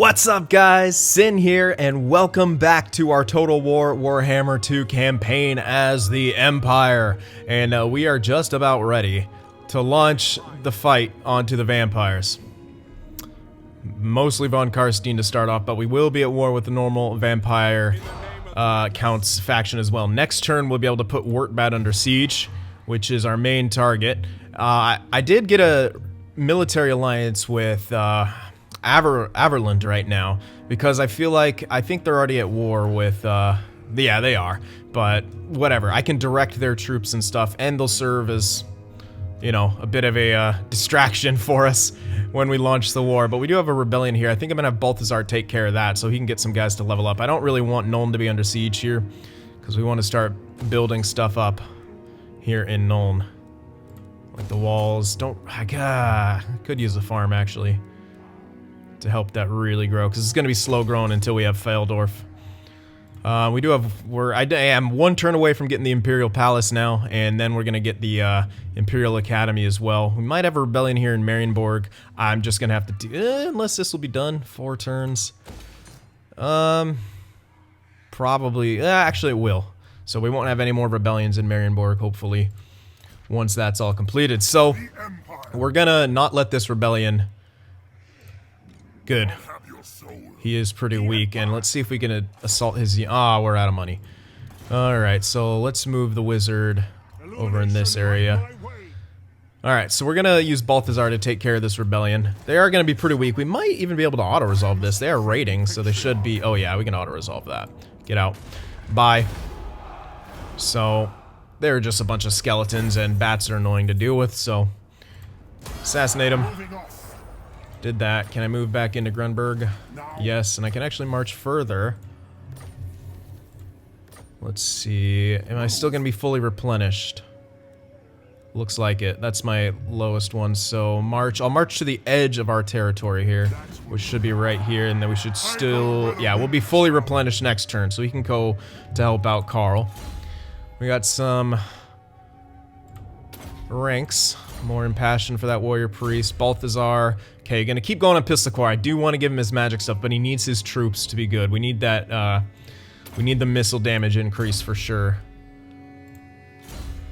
What's up guys, Cyn here, and welcome back to our Total War Warhammer 2 campaign as the Empire. And we are just about ready to launch the fight onto the vampires. Mostly von Carstein to start off, but we will be at war with the normal vampire counts faction as well. Next turn we'll be able to put Wartbat under siege, which is our main target. I did get a military alliance with Averland right now, because I think they're already at war with, yeah, they are, but whatever. I can direct their troops and stuff, and they'll serve as, you know, a bit of a distraction for us when we launch the war. But we do have a rebellion here. I think I'm gonna have Balthazar take care of that, so he can get some guys to level up. I don't really want Nuln to be under siege here, because we want to start building stuff up here in Nuln. Like the walls, I could use a farm, actually, to help that really grow, because it's going to be slow growing until we have Feldorf. We do have, I am one turn away from getting the Imperial Palace now, and then we're going to get the Imperial Academy as well. We might have a rebellion here in Marienborg. I'm just going to have to do, unless this will be done, 4 turns. Probably, actually it will. So we won't have any more rebellions in Marienborg, hopefully, once that's all completed. So, we're going to not let this rebellion. Good. He is pretty weak, and let's see if we can assault his... we're out of money. Alright, so let's move the wizard over in this area. Alright, so we're gonna use Balthazar to take care of this rebellion. They are gonna be pretty weak. We might even be able to auto-resolve this. They are raiding, so they should be... Oh yeah, we can auto-resolve that. Get out. Bye. So, they're just a bunch of skeletons, and bats are annoying to deal with, so... Assassinate them. Did that. Can I move back into Grunberg? Yes, and I can actually march further. Let's see. Am I still going to be fully replenished? Looks like it. That's my lowest one. So march. I'll march to the edge of our territory here, which should be right here, and then we should still... Yeah, we'll be fully replenished next turn, so we can go to help out Karl. We got some ranks. More impassioned for that warrior priest. Balthazar. Okay, gonna keep going on Pistol. I do want to give him his magic stuff, but he needs his troops to be good. We need that, we need the missile damage increase for sure.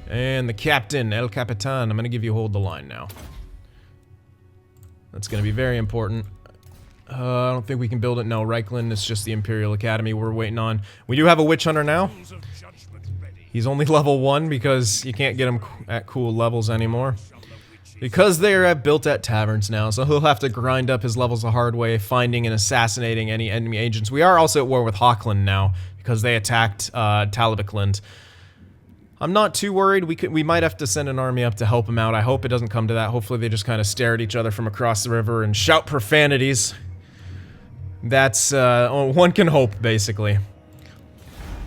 And the captain, El Capitan, I'm gonna give you hold the line now. That's gonna be very important. I don't think we can build it. No, Reichland, it's just the Imperial Academy we're waiting on. We do have a Witch Hunter now. He's only level 1 because you can't get him at cool levels anymore. Because they're built at taverns now, so he'll have to grind up his levels the hard way, finding and assassinating any enemy agents. We are also at war with Hochland now, because they attacked Talabecland. I'm not too worried. We might have to send an army up to help him out. I hope it doesn't come to that. Hopefully they just kind of stare at each other from across the river and shout profanities. That's, one can hope, basically.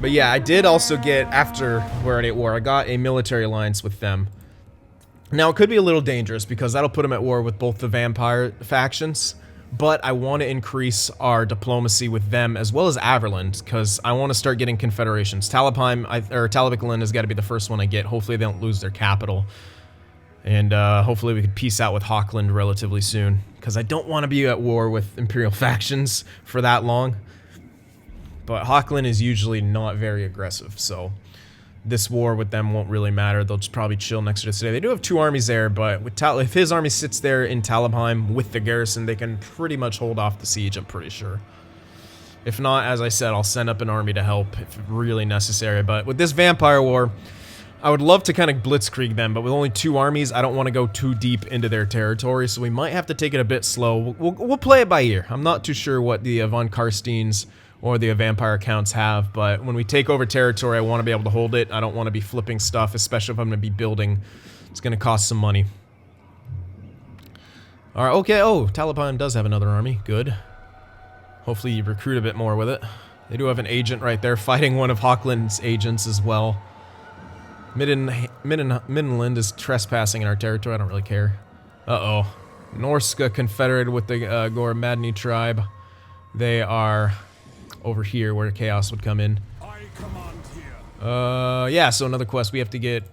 But yeah, I did also get, after we're at war, I got a military alliance with them. Now, it could be a little dangerous, because that'll put him at war with both the vampire factions, but I want to increase our diplomacy with them, as well as Averland, because I want to start getting confederations. Talabecland has got to be the first one I get. Hopefully they don't lose their capital. And hopefully we can peace out with Hochland relatively soon, because I don't want to be at war with Imperial factions for that long. But Hochland is usually not very aggressive, so... This war with them won't really matter. They'll just probably chill next to us today. They do have 2 armies there, but with if his army sits there in Talabheim with the garrison, they can pretty much hold off the siege, I'm pretty sure. If not, as I said, I'll send up an army to help if really necessary. But with this vampire war, I would love to kind of blitzkrieg them, but with only 2 armies, I don't want to go too deep into their territory, so we might have to take it a bit slow. We'll play it by ear. I'm not too sure what the von Carsteins or the vampire accounts have, but when we take over territory, I want to be able to hold it. I don't want to be flipping stuff, especially if I'm going to be building. It's going to cost some money. Alright, okay, oh, Talabheim does have another army. Good. Hopefully you recruit a bit more with it. They do have an agent right there fighting one of Hochland's agents as well. Middenland is trespassing in our territory. I don't really care. Uh-oh. Norska confederated with the Gormadny tribe. They are... over here where chaos would come in. Yeah, so another quest, we have to get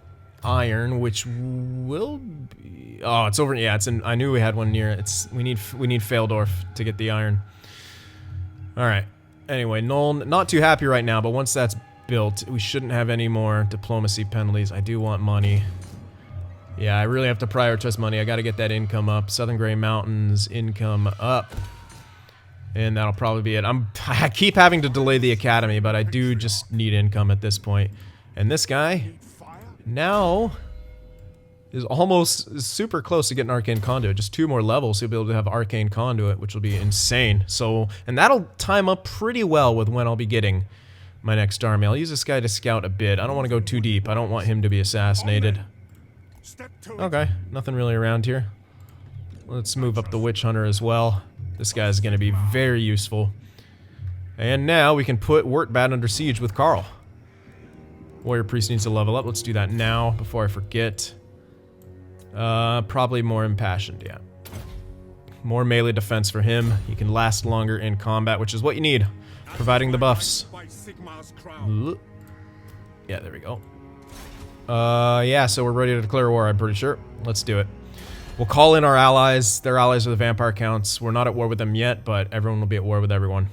iron, which will be... Oh, it's over, yeah, it's in... I knew we had one near, we need Feldorf to get the iron. Alright. Anyway, Nuln, not too happy right now, but once that's built, we shouldn't have any more diplomacy penalties. I do want money. Yeah, I really have to prioritize money. I gotta get that income up. Southern Grey Mountains, income up. And that'll probably be it. I keep having to delay the academy, but I do just need income at this point. And this guy now is almost super close to getting Arcane Conduit. Just 2 more levels, he'll be able to have Arcane Conduit, which will be insane. So, and that'll time up pretty well with when I'll be getting my next army. I'll use this guy to scout a bit. I don't want to go too deep. I don't want him to be assassinated. Okay, nothing really around here. Let's move up the Witch Hunter as well. This guy's going to be very useful. And now we can put Wurtbad under siege with Karl. Warrior Priest needs to level up. Let's do that now before I forget. Probably more impassioned, yeah. More melee defense for him. He can last longer in combat, which is what you need. Providing the buffs. Yeah, there we go. Yeah, so we're ready to declare war, I'm pretty sure. Let's do it. We'll call in our allies. They're allies of the vampire counts. We're not at war with them yet, but everyone will be at war with everyone.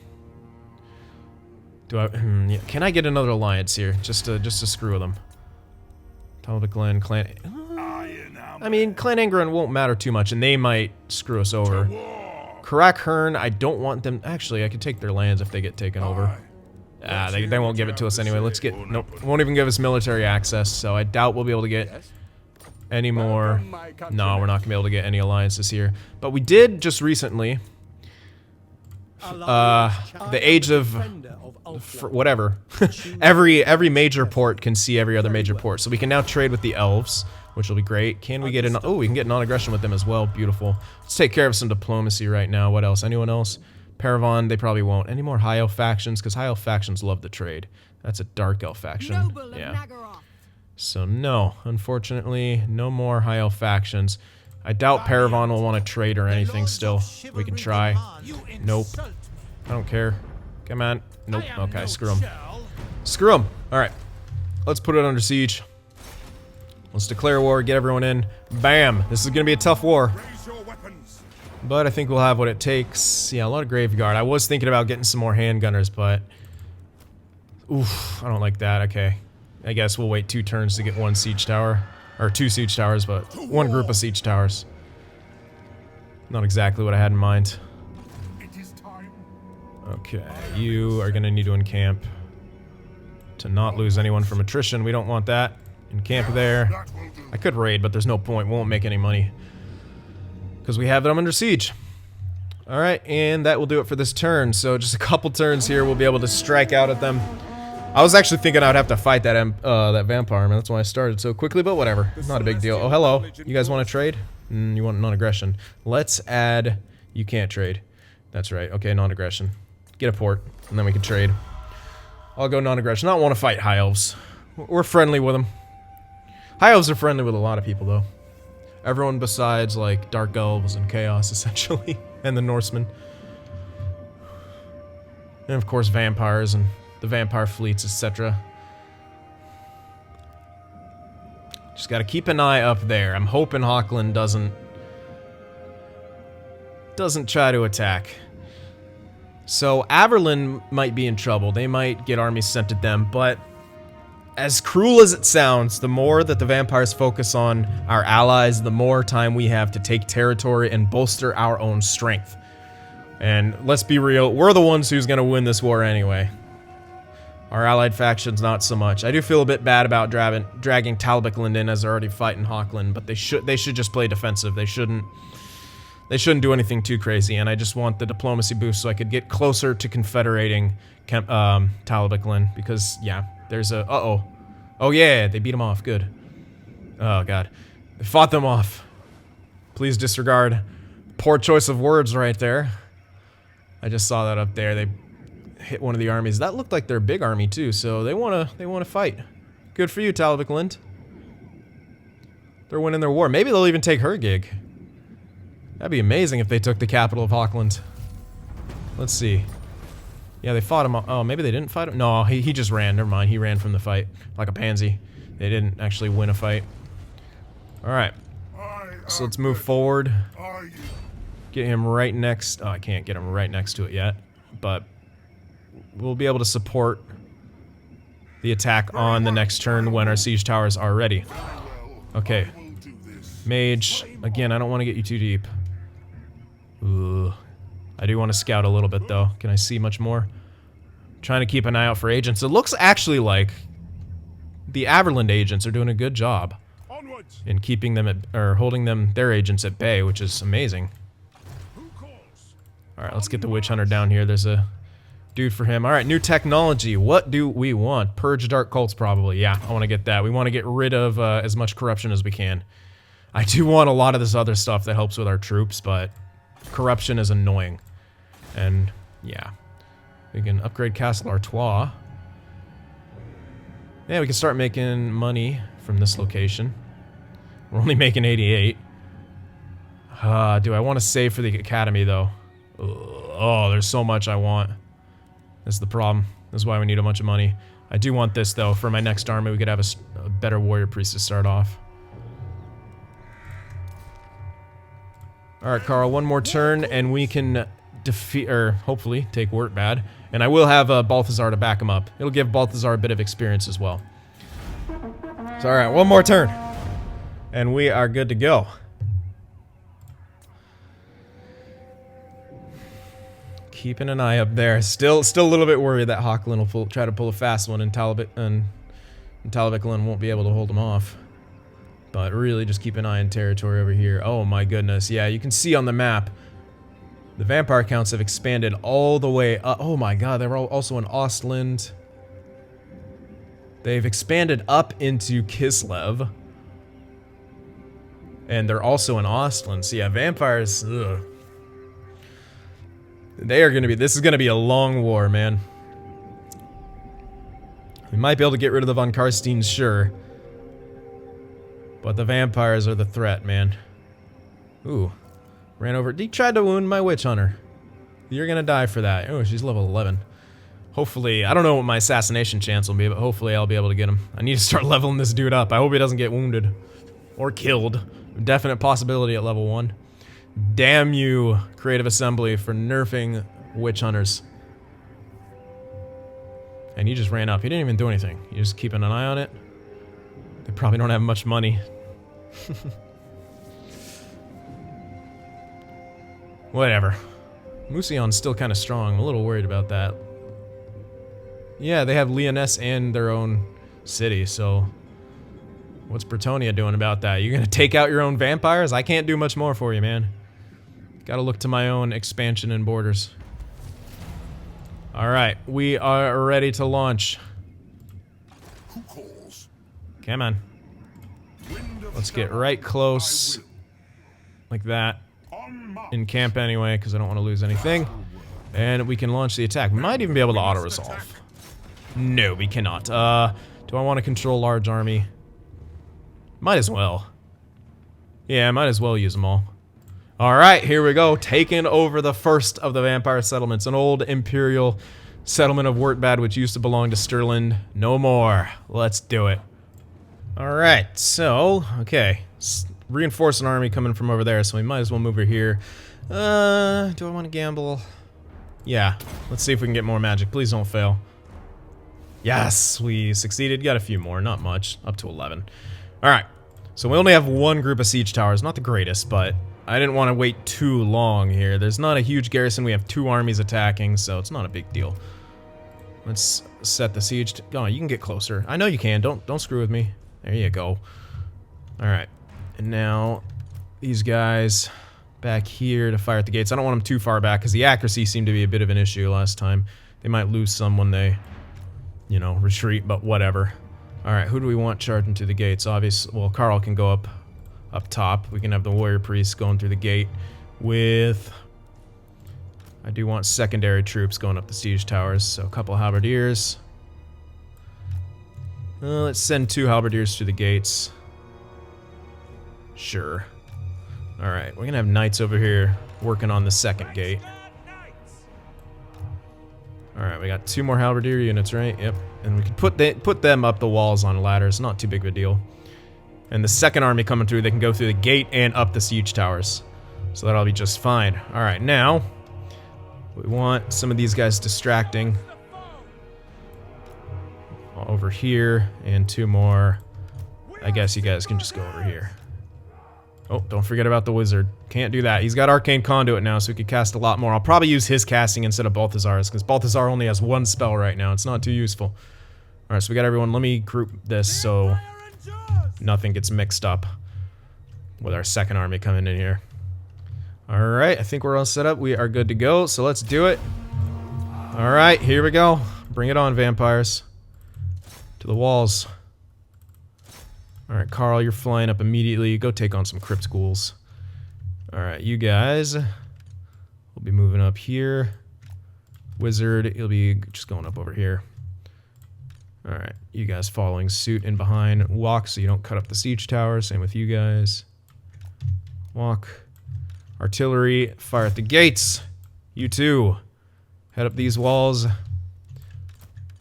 Do I? Yeah. Can I get another alliance here, just to screw with them? Talbot Clan. I mean, Clan Angron won't matter too much, and they might screw us over. Karak Hearn, I don't want them. Actually, I could take their lands if they get taken over. They won't give it to us anyway. Let's get. Nope, won't even give us military access. So I doubt we'll be able to get any more. No, we're not gonna be able to get any alliances here. But we did just recently. The age of whatever. every major port can see every other major port, so we can now trade with the elves, which will be great. Can we get an? Oh, we can get non-aggression with them as well. Beautiful. Let's take care of some diplomacy right now. What else? Anyone else? Paravon, they probably won't. Any more high elf factions? Because high elf factions love the trade. That's a dark elf faction. Yeah. So no, unfortunately, no more high elf factions. I doubt Paravon will want to trade or anything still. We can try. Nope. I don't care. Come on. Nope. Okay, screw him. Screw him. Alright. Let's put it under siege. Let's declare war, get everyone in. Bam! This is going to be a tough war. But I think we'll have what it takes. Yeah, a lot of Graveguard. I was thinking about getting some more handgunners, but... Oof, I don't like that. Okay. I guess we'll wait 2 turns to get 1 siege tower. Or 2 siege towers, but 1 group of siege towers. Not exactly what I had in mind. Okay, you are gonna need to encamp. To not lose anyone from attrition. We don't want that. Encamp there. I could raid, but there's no point. We won't make any money. Because we have them under siege. Alright, and that will do it for this turn. So just a couple turns here, we'll be able to strike out at them. I was actually thinking I'd have to fight that vampire, man. That's why I started so quickly, but whatever. Not a big deal. Oh, hello. You guys want to trade? You want non-aggression. Let's add... You can't trade. That's right. Okay, non-aggression. Get a port, and then we can trade. I'll go non-aggression. I don't want to fight high elves. We're friendly with them. High elves are friendly with a lot of people, though. Everyone besides, like, dark elves and chaos, essentially. And the Norsemen. And, of course, vampires and the vampire fleets, etc. Just gotta keep an eye up there. I'm hoping Hochland doesn't try to attack. So, Averlin might be in trouble. They might get armies sent at them, but... As cruel as it sounds, the more that the vampires focus on our allies, the more time we have to take territory and bolster our own strength. And let's be real, we're the ones who's gonna win this war anyway. Our allied factions, not so much. I do feel a bit bad about dragging Talbotland in as they're already fighting Hochland, but they should just play defensive. They shouldn't do anything too crazy, and I just want the diplomacy boost so I could get closer to confederating Talbotland, because, yeah, there's a... Uh-oh. Oh, yeah, they beat them off. Good. Oh, God. They fought them off. Please disregard. Poor choice of words right there. I just saw that up there. They hit one of the armies. That looked like their big army, too, so they wanna fight. Good for you, Talbotland. They're winning their war. Maybe they'll even take her gig. That'd be amazing if they took the capital of Hochland. Let's see. Yeah, they fought him. Oh, maybe they didn't fight him? No, he just ran. Never mind. He ran from the fight. Like a pansy. They didn't actually win a fight. Alright. So let's move forward. Get him right next... Oh, I can't get him right next to it yet. But we'll be able to support the attack on the next turn when our siege towers are ready. Okay. Mage. Again, I don't want to get you too deep. Ooh. I do want to scout a little bit, though. Can I see much more? Trying to keep an eye out for agents. It looks actually like the Averland agents are doing a good job in keeping them at, or holding them, their agents at bay, which is amazing. Alright, let's get the witch hunter down here. There's a dude for him. Alright, new technology. What do we want? Purge dark cults, probably. Yeah, I want to get that. We want to get rid of as much corruption as we can. I do want a lot of this other stuff that helps with our troops, but corruption is annoying. And, yeah. We can upgrade Castle Artois. Yeah, we can start making money from this location. We're only making 88. Do I want to save for the academy, though? Oh, there's so much I want. That's the problem. That's why we need a bunch of money. I do want this, though. For my next army, we could have a better warrior priest to start off. Alright, Carl, one more turn, and we can defeat, or hopefully, take Wurtbad. And I will have Balthazar to back him up. It'll give Balthazar a bit of experience as well. So, alright, one more turn. And we are good to go. Keeping an eye up there. Still a little bit worried that Hochland will try to pull a fast one, and Talbotland won't be able to hold him off. But really, just keep an eye on territory over here. Oh my goodness, yeah, you can see on the map, the vampire counts have expanded all the way up. Oh my god, they're also in Ostland. They've expanded up into Kislev. And they're also in Ostland. So yeah, vampires, ugh. They are gonna be, this is gonna be a long war, man. We might be able to get rid of the von Carsteins, sure. But the vampires are the threat, man. Ooh. Ran over. He tried to wound my witch hunter. You're gonna die for that. Oh, she's level 11. Hopefully, I don't know what my assassination chance will be, but hopefully I'll be able to get him. I need to start leveling this dude up. I hope he doesn't get wounded. Or killed. Definite possibility at level 1. Damn you, Creative Assembly, for nerfing witch hunters. And he just ran up. He didn't even do anything. You're just keeping an eye on it. They probably don't have much money. Whatever. Musion's still kind of strong. I'm a little worried about that. Yeah, they have Lyonesse and their own city, so... What's Bretonia doing about that? You gonna take out your own vampires? I can't do much more for you, man. Gotta look to my own expansion and borders. Alright, we are ready to launch. Come on. Let's get right close. Like that. In camp anyway, because I don't want to lose anything. And we can launch the attack. We might even be able to auto-resolve. No, we cannot. Do I want to control large army? Might as well. Yeah, I might as well use them all. Alright, here we go. Taking over the first of the vampire settlements. An old imperial settlement of Wurtbad, which used to belong to Stirland. No more. Let's do it. Alright, so, okay. Reinforce an army coming from over there, so we might as well move her here. Do I want to gamble? Yeah, let's see if we can get more magic. Please don't fail. Yes, we succeeded. Got a few more, not much. Up to 11. Alright, so we only have one group of siege towers. Not the greatest, but I didn't want to wait too long here. There's not a huge garrison. We have 2 armies attacking, so it's not a big deal. Let's set the siege. Oh, you can get closer. I know you can. Don't screw with me. There you go. Alright. And now, these guys back here to fire at the gates. I don't want them too far back, because the accuracy seemed to be a bit of an issue last time. They might lose some when they, you know, retreat, but whatever. Alright, who do we want charging to the gates? Obviously, well, Karl can go up top. We can have the warrior priest going through the gate with... I do want secondary troops going up the siege towers, so a couple halberdiers. Let's send 2 halberdiers to the gates. Sure. Alright, we're gonna have knights over here working on the second gate. Alright, we got 2 more halberdier units, right? Yep. And we can put them up the walls on ladders, not too big of a deal. And the second army coming through, they can go through the gate and up the siege towers. So that'll be just fine. Alright, now we want some of these guys distracting. over here, and 2 more. I guess you guys can just go over here. Oh, don't forget about the wizard. Can't do that. He's got Arcane Conduit now, so he could cast a lot more. I'll probably use his casting instead of Balthazar's, because Balthazar only has 1 spell right now. It's not too useful. Alright, so we got everyone. Let me group this so nothing gets mixed up with our second army coming in here. Alright, I think we're all set up. We are good to go, so let's do it. Alright, here we go. Bring it on, vampires. To the walls. Alright, Karl, you're flying up immediately. Go take on some crypt ghouls. Alright, you guys will be moving up here. Wizard, you'll be just going up over here. Alright, you guys following suit in behind. Walk so you don't cut up the siege tower. Same with you guys. Walk. Artillery, fire at the gates. You too. Head up these walls.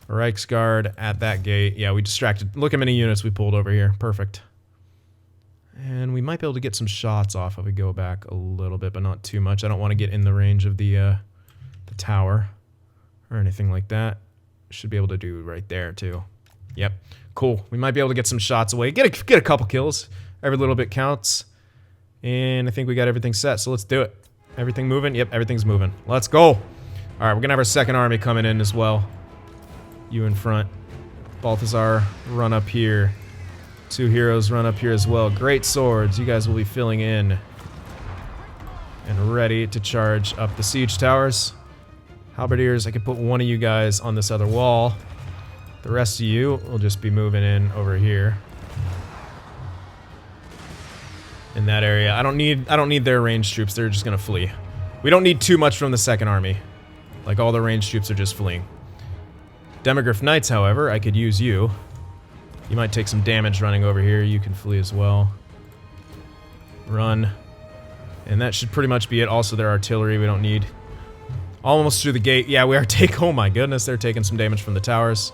Reichsguard at that gate. Yeah, we distracted. Look how many units we pulled over here. Perfect. And we might be able to get some shots off if we go back a little bit, but not too much. I don't want to get in the range of the tower or anything like that. Should be able to do right there too. Yep. Cool. We might be able to get some shots away. Get a couple kills. Every little bit counts. And I think we got everything set, so let's do it. Everything moving? Yep, everything's moving. Let's go. Alright, we're gonna have our second army coming in as well. You in front. Balthazar, run up here. 2 heroes run up here as well. Great swords. You guys will be filling in. And ready to charge up the siege towers. Halberdiers, I can put 1 of you guys on this other wall. The rest of you will just be moving in over here. In that area. I don't need their ranged troops. They're just gonna flee. We don't need too much from the second army. Like, all the ranged troops are just fleeing. Demogryph Knights, however, I could use you. You might take some damage running over here. You can flee as well. Run. And that should pretty much be it. Also, their artillery we don't need. Almost through the gate. Yeah, we are oh my goodness, they're taking some damage from the towers.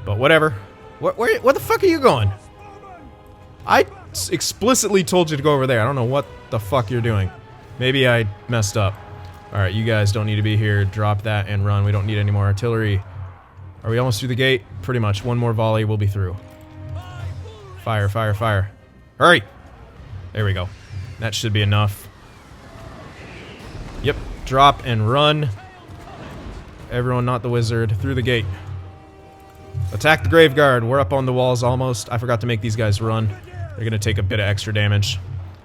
But whatever. Where the fuck are you going? I explicitly told you to go over there. I don't know what the fuck you're doing. Maybe I messed up. Alright, you guys don't need to be here. Drop that and run. We don't need any more artillery. Are we almost through the gate? Pretty much. 1 more volley, we'll be through. Fire, fire, fire. Hurry! There we go. That should be enough. Yep. Drop and run. Everyone, not the wizard. Through the gate. Attack the Graveguard. We're up on the walls almost. I forgot to make these guys run. They're gonna take a bit of extra damage.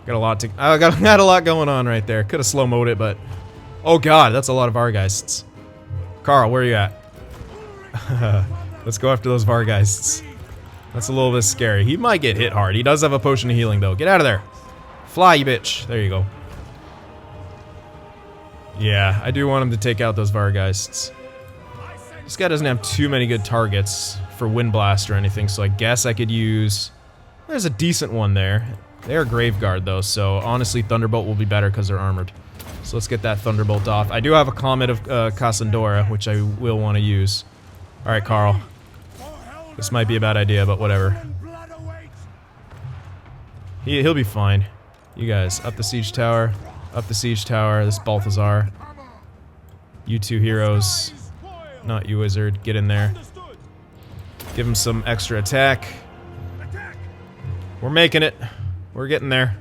Got a lot got a lot going on right there. Could have slow-moed it, but... Oh god, that's a lot of Vargeists. Karl, where are you at? Let's go after those Vargeists. That's a little bit scary. He might get hit hard. He does have a potion of healing, though. Get out of there. Fly, you bitch. There you go. Yeah, I do want him to take out those Vargeists. This guy doesn't have too many good targets for Windblast or anything, so I guess I could use... There's a decent one there. They're Graveguard, though, so honestly, Thunderbolt will be better because they're armored. So let's get that Thunderbolt off. I do have a Comet of Cassandora, which I will want to use. Alright, Karl. This might be a bad idea, but whatever. He'll be fine. You guys, up the siege tower. Up the siege tower. This Balthazar. You 2 heroes. Not you, wizard. Get in there. Give him some extra attack. We're making it. We're getting there.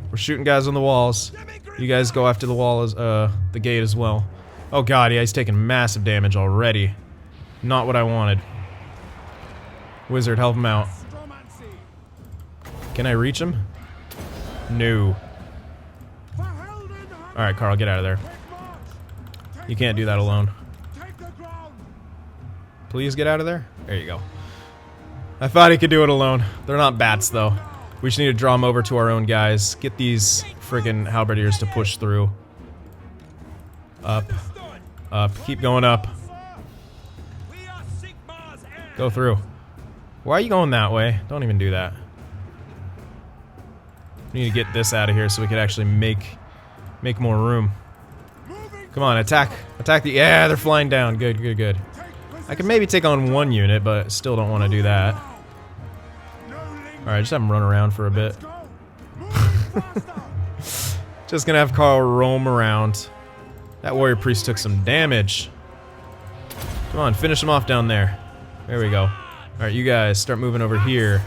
We're shooting guys on the walls. You guys go after the wall as the gate as well. Oh god, yeah, he's taking massive damage already. Not what I wanted. Wizard, help him out. Can I reach him? No. Alright, Karl, get out of there. You can't do that alone. Please get out of there? There you go. I thought he could do it alone. They're not bats, though. We just need to draw them over to our own guys. Get these friggin' halberdiers to push through. Up. Up. Keep going up. Go through. Why are you going that way? Don't even do that. We need to get this out of here so we can actually make more room. Come on, attack. Attack the... Yeah, they're flying down. Good, good, good. I can maybe take on 1 unit, but still don't want to do that. Alright, just have him run around for a bit. Just gonna have Karl roam around. That warrior priest took some damage. Come on, finish him off down there. There we go. Alright, you guys, start moving over here.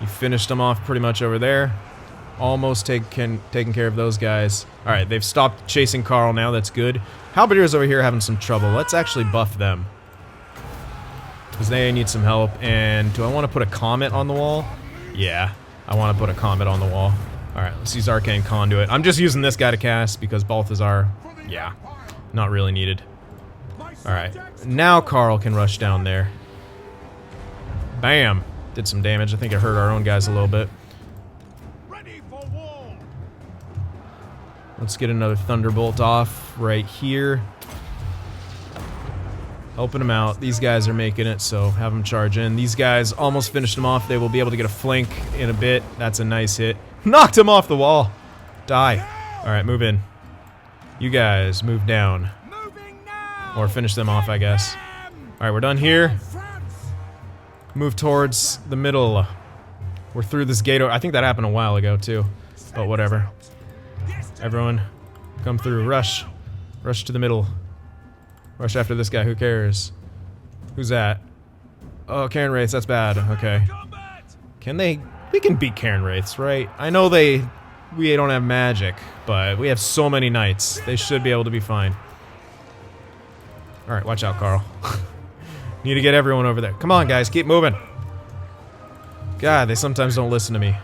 You finished them off pretty much over there. Almost taking care of those guys. Alright, they've stopped chasing Karl now, that's good. Halberdiers over here having some trouble. Let's actually buff them. Because they need some help. And do I want to put a comet on the wall? Yeah, I want to put a comet on the wall. Alright, let's use Arcane Conduit. I'm just using this guy to cast because Balthazar, yeah, not really needed. Alright, now Karl can rush down there. Bam! Did some damage. I think it hurt our own guys a little bit. Let's get another Thunderbolt off right here. Helping them out. These guys are making it, so have them charge in. These guys almost finished them off. They will be able to get a flank in a bit. That's a nice hit. Knocked him off the wall. Die. Alright, move in. You guys, move down. Or finish them off, I guess. Alright, we're done here. Move towards the middle. We're through this gate. I think that happened a while ago, too. But whatever. Everyone, come through. Rush. Rush to the middle. Rush after this guy. Who cares? Who's that? Oh, Cairn Wraiths. That's bad. Okay. Can they... We can beat Cairn Wraiths, right? I know we don't have magic, but we have so many knights. They should be able to be fine. Alright, watch out, Karl. Need to get everyone over there. Come on, guys. Keep moving. God, they sometimes don't listen to me.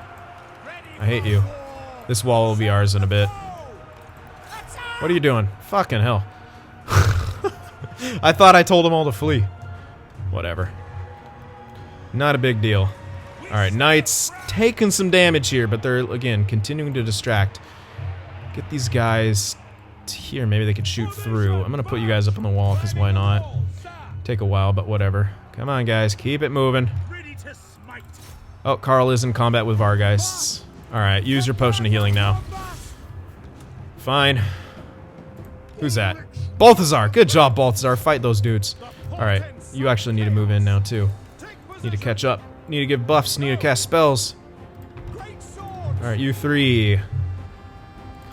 I hate you. This wall will be ours in a bit. What are you doing? Fucking hell. I thought I told them all to flee. Whatever. Not a big deal. Alright, knights taking some damage here, but they're, again, continuing to distract. Get these guys to here. Maybe they could shoot through. I'm gonna put you guys up on the wall, because why not? Take a while, but whatever. Come on, guys. Keep it moving. Oh, Karl is in combat with Vargeists. Alright, use your potion of healing now. Fine. Who's that? Balthazar! Good job, Balthazar. Fight those dudes. Alright, you actually need to move in now, too. Need to catch up. Need to give buffs. Need to cast spells. Alright, you three.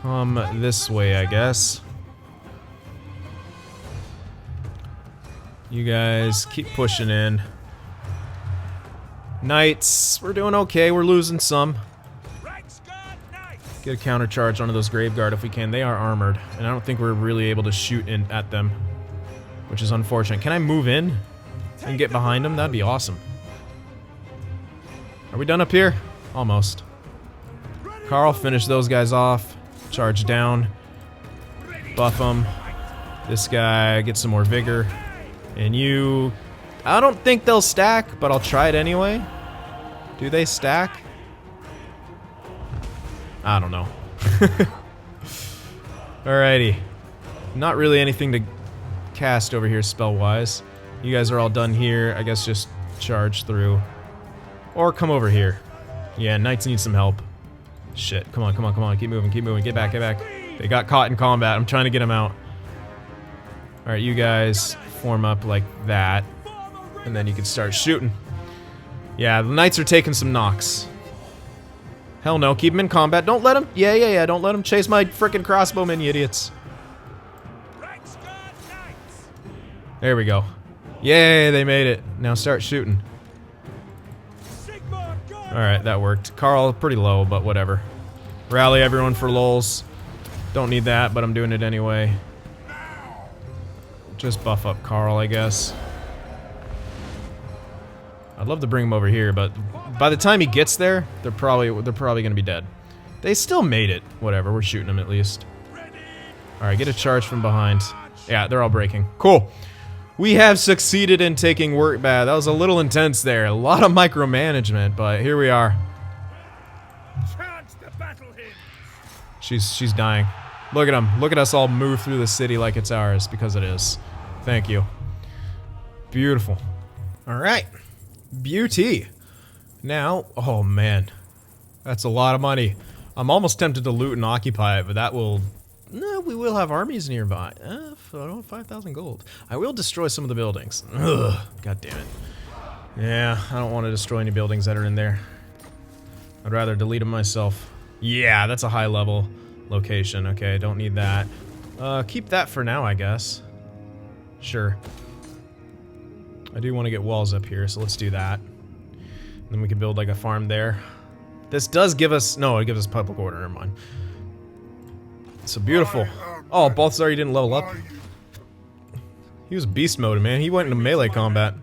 Come this way, I guess. You guys keep pushing in. Knights, we're doing okay. We're losing some. Get a counter charge onto those Graveguard if we can. They are armored, and I don't think we're really able to shoot in at them, which is unfortunate. Can I move in and get behind them? That'd be awesome. Are we done up here? Almost. Karl, finish those guys off. Charge down. Buff them. This guy, get some more vigor. And you... I don't think they'll stack, but I'll try it anyway. Do they stack? I don't know. Alrighty. Not really anything to cast over here spell-wise. You guys are all done here. I guess just charge through. Or come over here. Yeah, knights need some help. Shit. Come on, come on, come on. Keep moving, keep moving. Get back, get back. They got caught in combat. I'm trying to get them out. Alright, you guys form up like that. And then you can start shooting. Yeah, the knights are taking some knocks. Hell no, keep them in combat. Don't let them... Yeah, don't let them chase my frickin' crossbowmen, you idiots. There we go. Yay, they made it. Now start shooting. Alright, that worked. Karl, pretty low, but whatever. Rally everyone for lulz. Don't need that, but I'm doing it anyway. Just buff up Karl, I guess. I'd love to bring him over here, but by the time he gets there, they're probably gonna be dead. They still made it. Whatever, we're shooting them at least. Alright, get a charge from behind. Yeah, they're all breaking. Cool. We have succeeded in taking work bad. That was a little intense there. A lot of micromanagement, but here we are. She's dying. Look at him. Look at us all move through the city like it's ours, because it is. Thank you. Beautiful. Alright. Beauty. Now, oh man. That's a lot of money. I'm almost tempted to loot and occupy it, but that will... No, we will have armies nearby. 5,000 gold. I will destroy some of the buildings. Ugh, god damn it. Yeah, I don't want to destroy any buildings that are in there. I'd rather delete them myself. Yeah, that's a high level location. Okay, don't need that. Keep that for now, I guess. Sure. I do want to get walls up here, so let's do that. And then we can build like a farm there. This does give us... No, it gives us public order, never mind. So beautiful. Oh, Balthazar didn't level up. He was beast mode, man. He went into melee combat.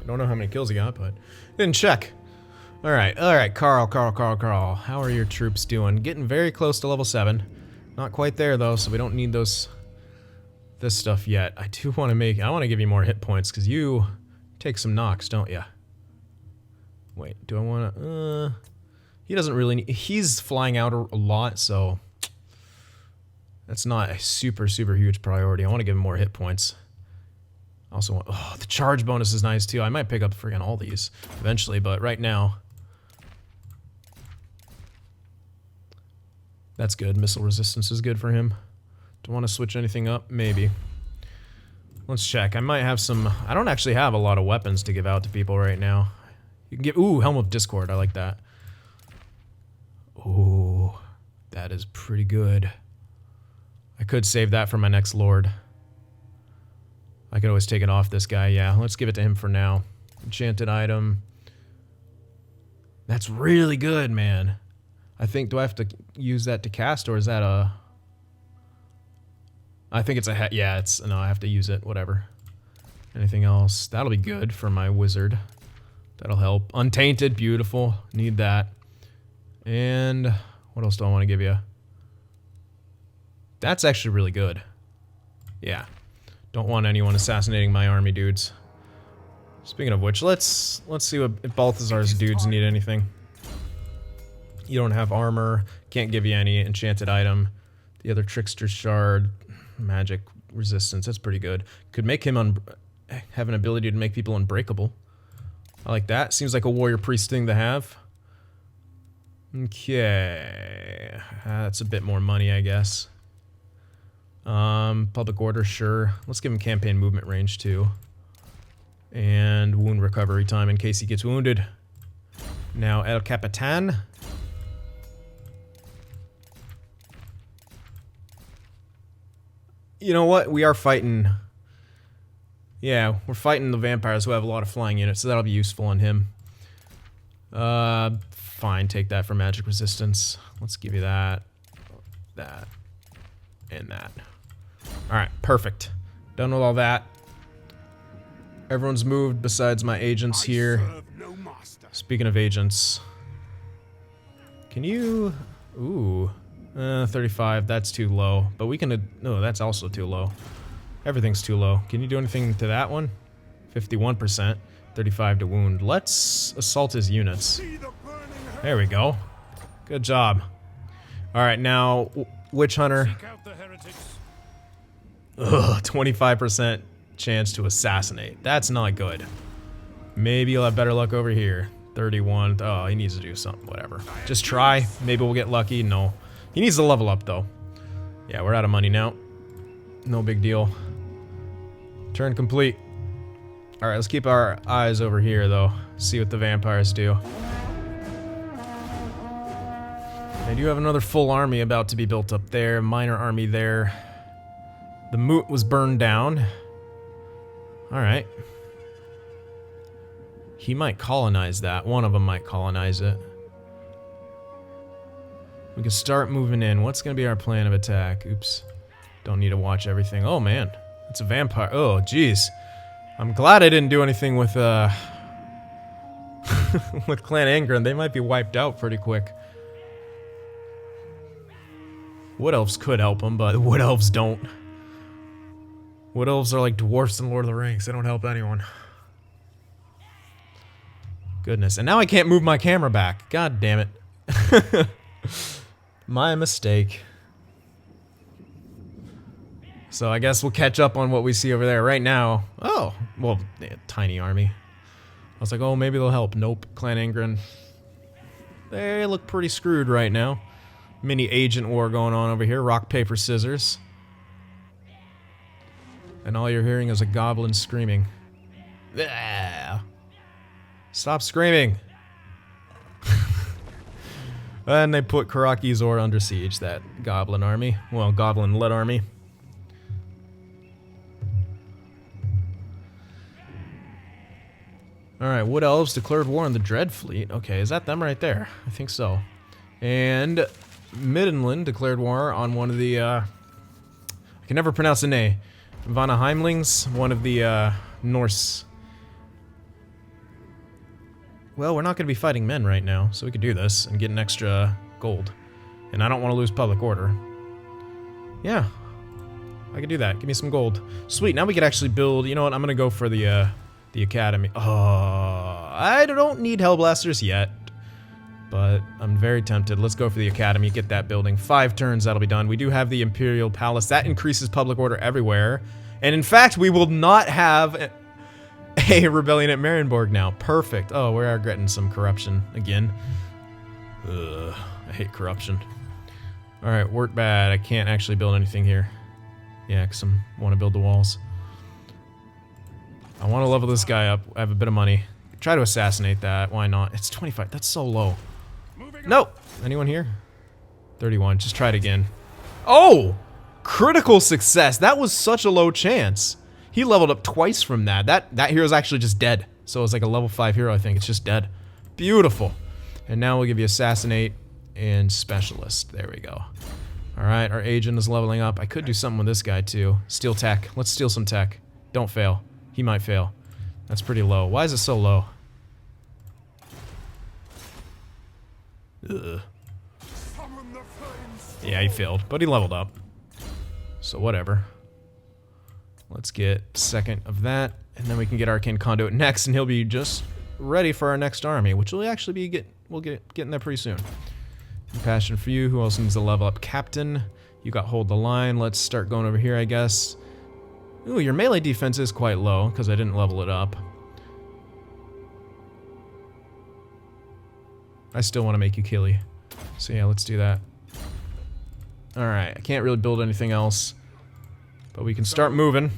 I don't know how many kills he got, but... Didn't check. Alright, Karl. How are your troops doing? Getting very close to level 7. Not quite there, though, so we don't need this stuff yet. I do want to make... I want to give you more hit points, because you take some knocks, don't you? Wait, do I want to... he doesn't really need... He's flying out a lot, so... That's not a super huge priority. I want to give him more hit points. Also want... Oh, the charge bonus is nice, too. I might pick up friggin' all these eventually, but right now... That's good. Missile resistance is good for him. Do I want to switch anything up? Maybe. Let's check. I might have some... I don't actually have a lot of weapons to give out to people right now. You can give... Ooh, Helm of Discord. I like that. Ooh, that is pretty good. I could save that for my next lord. I could always take it off this guy. Yeah, let's give it to him for now. Enchanted item. That's really good, man. I think, do I have to use that to cast, or is that a... I think it's a... Yeah, it's... No, I have to use it. Whatever. Anything else? That'll be good for my wizard. That'll help. Untainted, beautiful. Need that. And... What else do I want to give you? That's actually really good. Yeah. Don't want anyone assassinating my army dudes. Speaking of which, let's see what, if Balthazar's dudes need anything. You don't have armor, can't give you any enchanted item. The other Trickster Shard, magic resistance, that's pretty good. Could make him have an ability to make people unbreakable. I like that. Seems like a warrior priest thing to have. Okay. That's a bit more money, I guess. Public order, sure. Let's give him campaign movement range, too. And wound recovery time in case he gets wounded. Now, El Capitan. You know what? We are fighting... Yeah, we're fighting the vampires who have a lot of flying units, so that'll be useful on him. Fine, take that for magic resistance. Let's give you that, that, and that. Alright, perfect. Done with all that. Everyone's moved besides my agents here. Speaking of agents... Can you... Ooh... 35, that's too low. But we can... No, that's also too low. Everything's too low. Can you do anything to that one? 51%. 35 to wound. Let's assault his units. There we go. Good job. Alright, now... Witch Hunter. Ugh, 25% chance to assassinate. That's not good. Maybe you'll have better luck over here. 31. Oh, he needs to do something. Whatever. Just try. Maybe we'll get lucky. No. He needs to level up, though. Yeah, we're out of money now. No big deal. Turn complete. Alright, let's keep our eyes over here, though. See what the vampires do. They do have another full army about to be built up there. Minor army there. The moot was burned down. Alright. He might colonize that. One of them might colonize it. We can start moving in. What's going to be our plan of attack? Oops. Don't need to watch everything. Oh, man. It's a vampire. Oh, jeez. I'm glad I didn't do anything with, with Clan Angren. They might be wiped out pretty quick. Wood Elves could help them, but Wood Elves don't. Wood Elves are like dwarfs in Lord of the Rings. They don't help anyone. Goodness. And now I can't move my camera back. God damn it. My mistake. So I guess we'll catch up on what we see over there right now. Oh, well, yeah, tiny army. I was like, oh, maybe they'll help. Nope. Clan Angren. They look pretty screwed right now. Mini agent war going on over here. Rock, paper, scissors. And all you're hearing is a goblin screaming. Ah. Stop screaming. And they put Karakizor under siege, that goblin army. Well, goblin-led army. Alright, Wood Elves declared war on the Dread Fleet. Okay, is that them right there? I think so. And Middenland declared war on one of the, I can never pronounce the name. Vanaheimlings, one of the, Norse. Well, we're not going to be fighting men right now, so we could do this and get an extra gold. And I don't want to lose public order. Yeah, I could do that. Give me some gold. Sweet, now we could actually build, you know what, I'm going to go for the academy. Oh, I don't need Hellblasters yet, but I'm very tempted. Let's go for the academy, get that building. 5 turns, that'll be done. We do have the Imperial Palace. That increases public order everywhere. And in fact, we will not have a rebellion at Marienborg now. Perfect. Oh, we are getting some corruption again. Ugh, I hate corruption. Alright, work bad. I can't actually build anything here. Yeah, because I want to build the walls. I want to level this guy up. I have a bit of money. Try to assassinate that. Why not? It's 25. That's so low. No! Anyone here? 31. Just try it again. Oh! Critical success. That was such a low chance. He leveled up twice from that. That hero's actually just dead. So it's like a level 5 hero, I think. It's just dead. Beautiful. And now we'll give you Assassinate and Specialist. There we go. Alright, our agent is leveling up. I could do something with this guy too. Steal tech. Let's steal some tech. Don't fail. He might fail. That's pretty low. Why is it so low? Ugh. Yeah, he failed, but he leveled up. So whatever. Let's get second of that, and then we can get Arcane Conduit next, and he'll be just ready for our next army, which will actually be we'll get getting there pretty soon. Compassion for you. Who else needs to level up? Captain. You got hold the line. Let's start going over here, I guess. Ooh, your melee defense is quite low, because I didn't level it up. I still want to make you killy. So yeah, let's do that. Alright, I can't really build anything else. But we can start moving.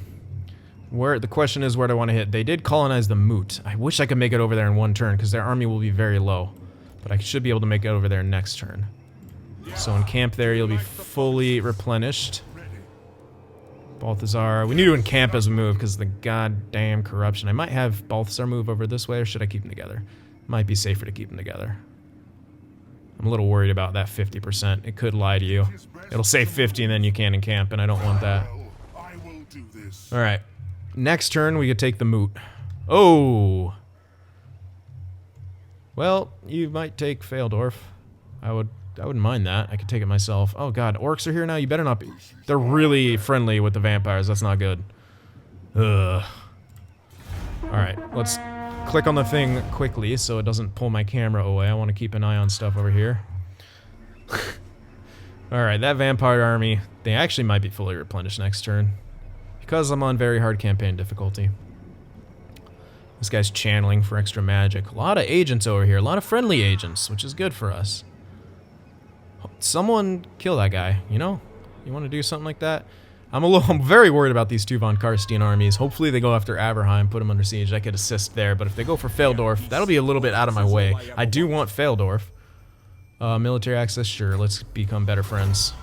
The question is, where do I want to hit? They did colonize the Moot. I wish I could make it over there in one turn, because their army will be very low. But I should be able to make it over there next turn. So in camp there, you'll be fully replenished. Balthazar. We need to encamp as a move because the goddamn corruption. I might have Balthazar move over this way, or should I keep them together? Might be safer to keep them together. I'm a little worried about that 50%. It could lie to you. It'll say 50 and then you can't encamp, and I don't want that. Alright. Next turn, we could take the Moot. Oh! Well, you might take Feldorf. I wouldn't mind that. I could take it myself. Oh god, orcs are here now? You better not be. They're really friendly with the vampires. That's not good. Ugh. Alright, let's click on the thing quickly so it doesn't pull my camera away. I want to keep an eye on stuff over here. Alright, that vampire army, they actually might be fully replenished next turn. Because I'm on very hard campaign difficulty. This guy's channeling for extra magic. A lot of agents over here. A lot of friendly agents, which is good for us. Someone kill that guy, you know? You want to do something like that? I'm very worried about these 2 von Carstein armies. Hopefully they go after Averheim, put them under siege. I could assist there, but if they go for Feldorf, that'll be a little bit out of my way. I do want Feldorf. Military access, sure. Let's become better friends.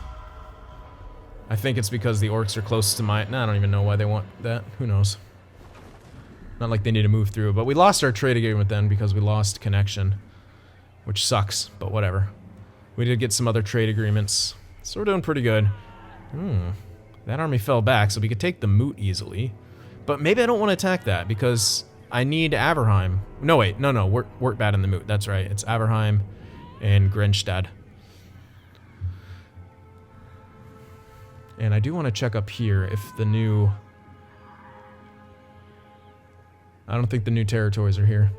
I think it's because the orcs are close to my... Nah, I don't even know why they want that. Who knows? Not like they need to move through, but we lost our trade agreement then because we lost connection. Which sucks, but whatever. We did get some other trade agreements, so we're doing pretty good. That army fell back, so we could take the Moot easily. But maybe I don't want to attack that, because I need Averheim. No, wait, no, work bad in the Moot, that's right. It's Averheim and Grenstad. And I do want to check up here if the new... I don't think the new territories are here.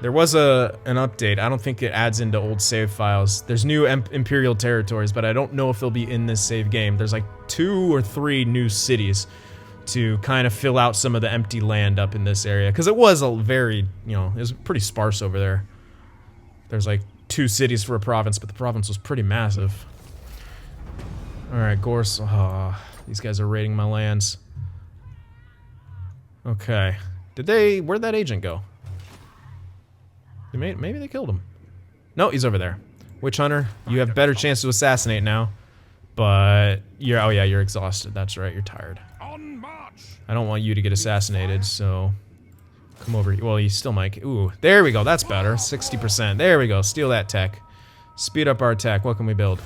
There was an update. I don't think it adds into old save files. There's new Imperial territories, but I don't know if they'll be in this save game. There's like 2 or 3 new cities to kind of fill out some of the empty land up in this area. Because it was a very, you know, it was pretty sparse over there. There's like 2 cities for a province, but the province was pretty massive. Alright, Gorse. Oh, these guys are raiding my lands. Okay. Where'd that agent go? Maybe they killed him. No, he's over there. Witch Hunter, you have better chance to assassinate now. But you're, oh yeah, you're exhausted. That's right, you're tired. I don't want you to get assassinated, so Come over here. Well, you still might. Ooh, there we go. That's better. 60%. There we go. Steal that tech. Speed up our tech. What can we build?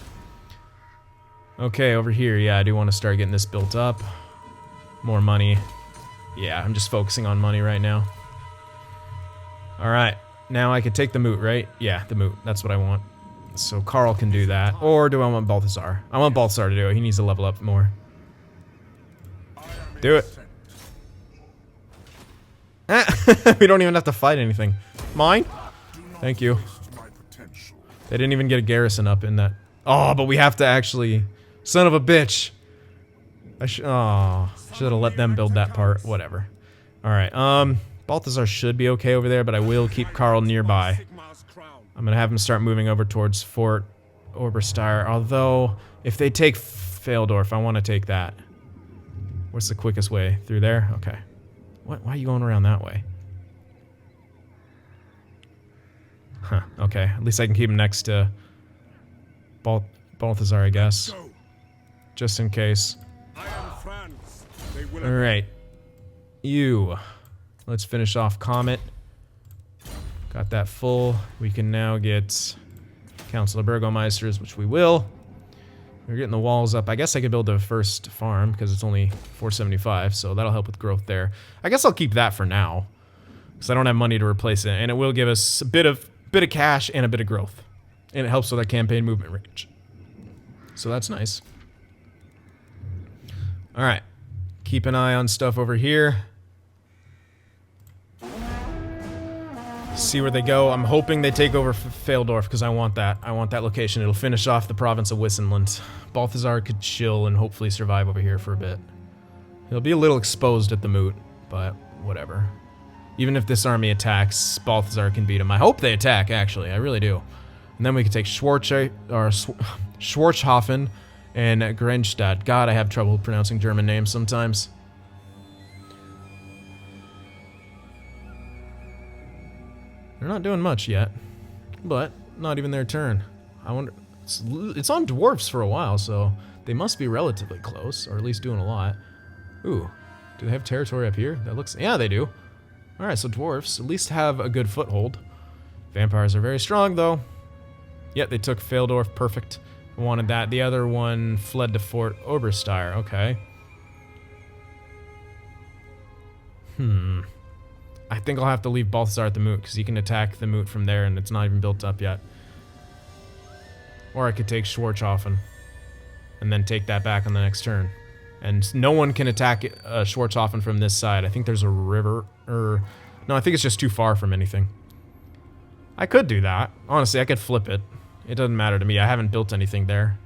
Okay, over here. Yeah, I do want to start getting this built up. More money. Yeah, I'm just focusing on money right now. Alright. Now I could take the moot, right? Yeah, the moot. That's what I want. So Karl can do that. Or do I want Balthazar? I want Balthazar to do it. He needs to level up more. Do it. We don't even have to fight anything. Mine? Thank you. They didn't even get a garrison up in that. Oh, but we have to actually... Son of a bitch. I should have let them build that part. Whatever. Alright, Balthazar should be okay over there, but I will keep Karl nearby. I'm gonna have him start moving over towards Fort Oberstyre, although, if they take Feldorf, I want to take that. What's the quickest way? Through there? Okay. What? Why are you going around that way? Huh, okay. At least I can keep him next to Balthazar, I guess. Just in case. Alright. You. Let's finish off Comet. Got that full. We can now get Council of Burgomeisters, which we will. We're getting the walls up. I guess I could build the first farm, because it's only 475, so that'll help with growth there. I guess I'll keep that for now, because I don't have money to replace it, and it will give us a bit of cash and a bit of growth. And it helps with our campaign movement range. So that's nice. Alright. Keep an eye on stuff over here. See where they go. I'm hoping they take over Feldorf, because I want that. I want that location. It'll finish off the province of Wissenland. Balthazar could chill and hopefully survive over here for a bit. He'll be a little exposed at the moot, but whatever. Even if this army attacks, Balthazar can beat him. I hope they attack, actually. I really do. And then we can take Schwarzhofen and Grenstadt. God, I have trouble pronouncing German names sometimes. They're not doing much yet, but not even their turn. I wonder... It's on dwarfs for a while, so they must be relatively close, or at least doing a lot. Ooh, do they have territory up here? That looks... Yeah, they do. Alright, so dwarfs at least have a good foothold. Vampires are very strong, though. Yep, they took Feldorf. Perfect. Wanted that. The other one fled to Fort Oberstyre. Okay. I think I'll have to leave Balthazar at the moot, because he can attack the moot from there, and it's not even built up yet. Or I could take Schwarzhofen, and then take that back on the next turn. And no one can attack Schwarzhofen from this side. I think there's a river, or... No, I think it's just too far from anything. I could do that. Honestly, I could flip it. It doesn't matter to me. I haven't built anything there.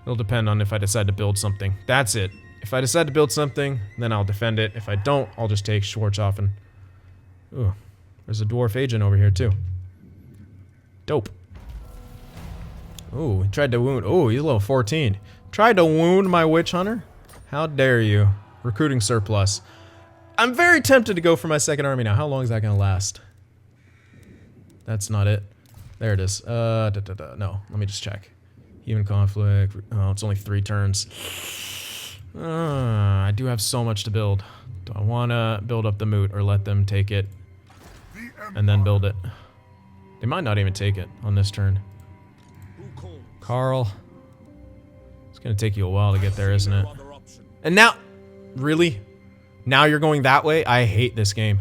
It'll depend on if I decide to build something. That's it. If I decide to build something, then I'll defend it. If I don't, I'll just take Schwarzhofen. Ooh, there's a dwarf agent over here, too. Dope. Ooh, he tried to wound... Oh, he's level 14. Tried to wound my witch hunter? How dare you. Recruiting surplus. I'm very tempted to go for my second army now. How long is that going to last? That's not it. There it is. No, let me just check. Even conflict. Oh, it's only 3 turns. I do have so much to build. Do I want to build up the moot or let them take it and then build it? They might not even take it on this turn. Karl. It's going to take you a while to get there, isn't it? And now... Really? Now you're going that way? I hate this game.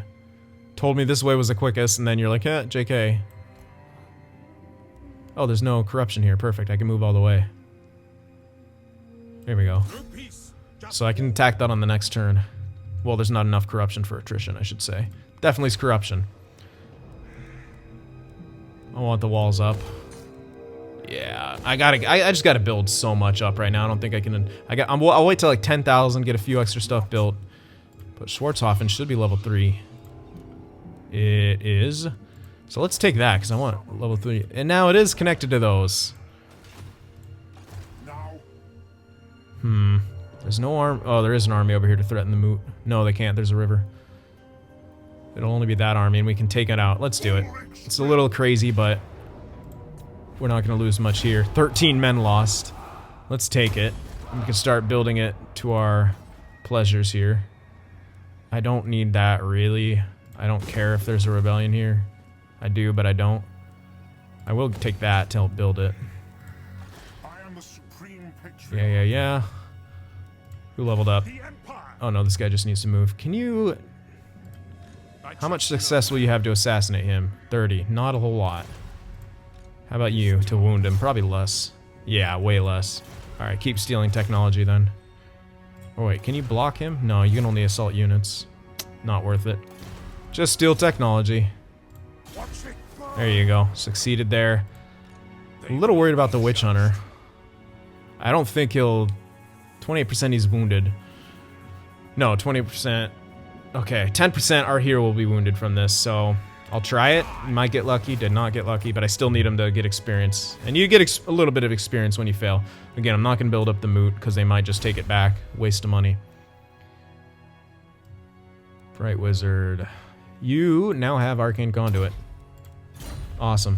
Told me this way was the quickest, and then you're like, eh, JK. Oh, there's no corruption here. Perfect. I can move all the way. There we go. So I can attack that on the next turn. Well, there's not enough corruption for attrition, I should say. Definitely is corruption. I want the walls up. Yeah, I just gotta build so much up right now. I don't think I can. I'll wait till like 10,000, get a few extra stuff built. But Schwarzhofen should be level 3. It is. So let's take that because I want level 3. And now it is connected to those. There's no arm. Oh, there is an army over here to threaten the moot. No, they can't. There's a river. It'll only be that army, and we can take it out. Let's do it. It's a little crazy, but we're not going to lose much here. 13 men lost. Let's take it. We can start building it to our pleasures here. I don't need that, really. I don't care if there's a rebellion here. I do, but I don't. I will take that to help build it. Yeah. Who leveled up? Oh no, this guy just needs to move. Can you... How much success will you have to assassinate him? 30. Not a whole lot. How about you to wound him? Probably less. Yeah, way less. Alright, keep stealing technology then. Oh wait, can you block him? No, you can only assault units. Not worth it. Just steal technology. There you go. Succeeded there. A little worried about the witch hunter. I don't think he'll... 28% he's wounded. No, 20%. Okay, 10% our hero will be wounded from this, so I'll try it. Might get lucky, did not get lucky, but I still need him to get experience. And you get a little bit of experience when you fail. Again, I'm not going to build up the moot, because they might just take it back. Waste of money. Bright Wizard. You now have Arcane Conduit. Awesome.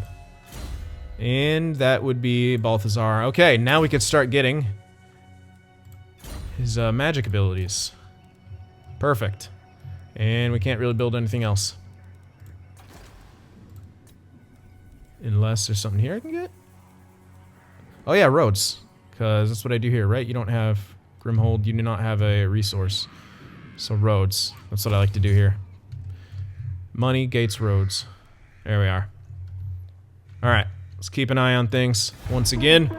And that would be Balthazar. Okay, now we could start getting his magic abilities. Perfect. And we can't really build anything else. Unless there's something here I can get? Oh yeah, roads. Because that's what I do here, right? You don't have Grimhold, you do not have a resource. So roads. That's what I like to do here. Money, gates, roads. There we are. Alright, let's keep an eye on things. Once again.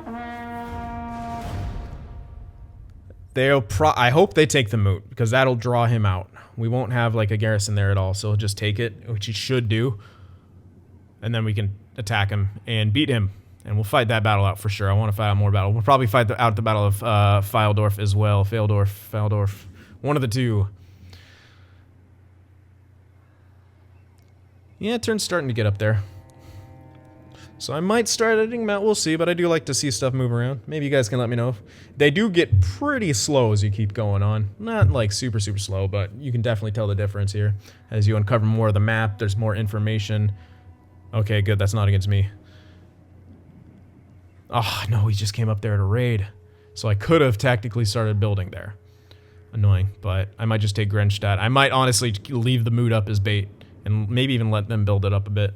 I hope they take the moot, because that'll draw him out. We won't have like a garrison there at all, so he'll just take it, which he should do. And then we can attack him and beat him. And we'll fight that battle out for sure. I want to fight out more battle. We'll probably fight out the battle of Fildorf as well. Faldorf. One of the two. Yeah, turn's starting to get up there. So I might start editing that, we'll see, but I do like to see stuff move around. Maybe you guys can let me know. They do get pretty slow as you keep going on. Not like super slow, but you can definitely tell the difference here. As you uncover more of the map, there's more information. Okay, good, that's not against me. Oh, no, he just came up there at a raid. So I could have tactically started building there. Annoying, but I might just take Grenstadt. I might honestly leave the mood up as bait, and maybe even let them build it up a bit.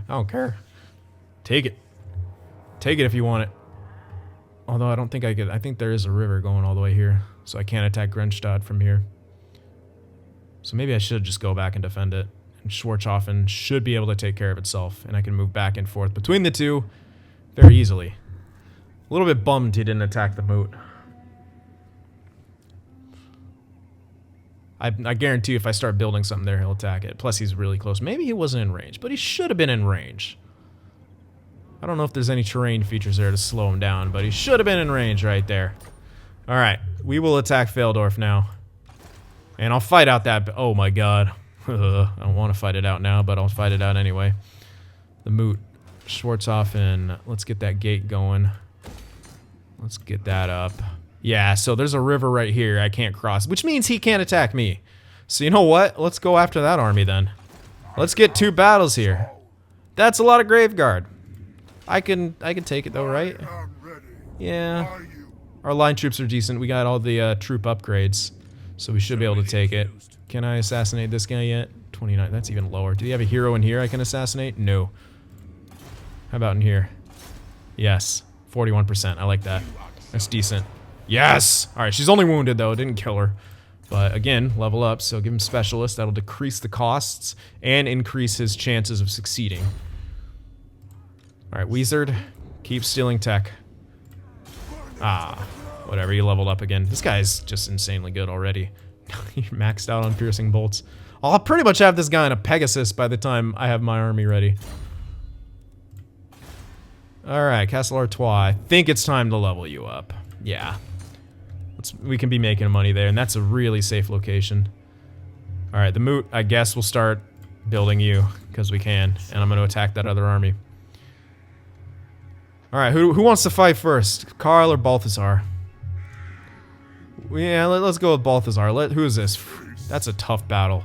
I don't care. Take it. Take it if you want it. Although I don't think I could. I think there is a river going all the way here, so I can't attack Grenstadt from here. So maybe I should just go back and defend it. And Schwarzhofen should be able to take care of itself, and I can move back and forth between the two very easily. A little bit bummed he didn't attack the moot. I guarantee you if I start building something there, he'll attack it. Plus, he's really close. Maybe he wasn't in range, but he should have been in range. I don't know if there's any terrain features there to slow him down, but he should have been in range right there. Alright, we will attack Faldorf now. And I'll fight out that... Oh my god. I don't want to fight it out now, but I'll fight it out anyway. The moot. Schwarzhofen. Let's get that gate going. Let's get that up. Yeah, so there's a river right here I can't cross, which means he can't attack me. So you know what? Let's go after that army then. Let's get 2 battles here. That's a lot of Graveguard. I can take it though, right? Yeah. Our line troops are decent. We got all the troop upgrades, so we should be able to take it. Can I assassinate this guy yet? 29. That's even lower. Do you have a hero in here I can assassinate? No. How about in here? Yes. 41%. I like that. That's decent. Yes! Alright, she's only wounded though, it didn't kill her. But again, level up, so give him specialist, that'll decrease the costs and increase his chances of succeeding. Alright, Wizard, keep stealing tech. Ah, whatever, you leveled up again. This guy's just insanely good already. You're maxed out on piercing bolts. I'll pretty much have this guy in a Pegasus by the time I have my army ready. Alright, Castle Artois, I think it's time to level you up. Yeah. We can be making money there, and that's a really safe location. Alright, the moot, I guess we'll start building you, because we can, and I'm going to attack that other army. Alright, who wants to fight first? Karl or Balthazar? Yeah, let's go with Balthazar. Who is this? That's a tough battle.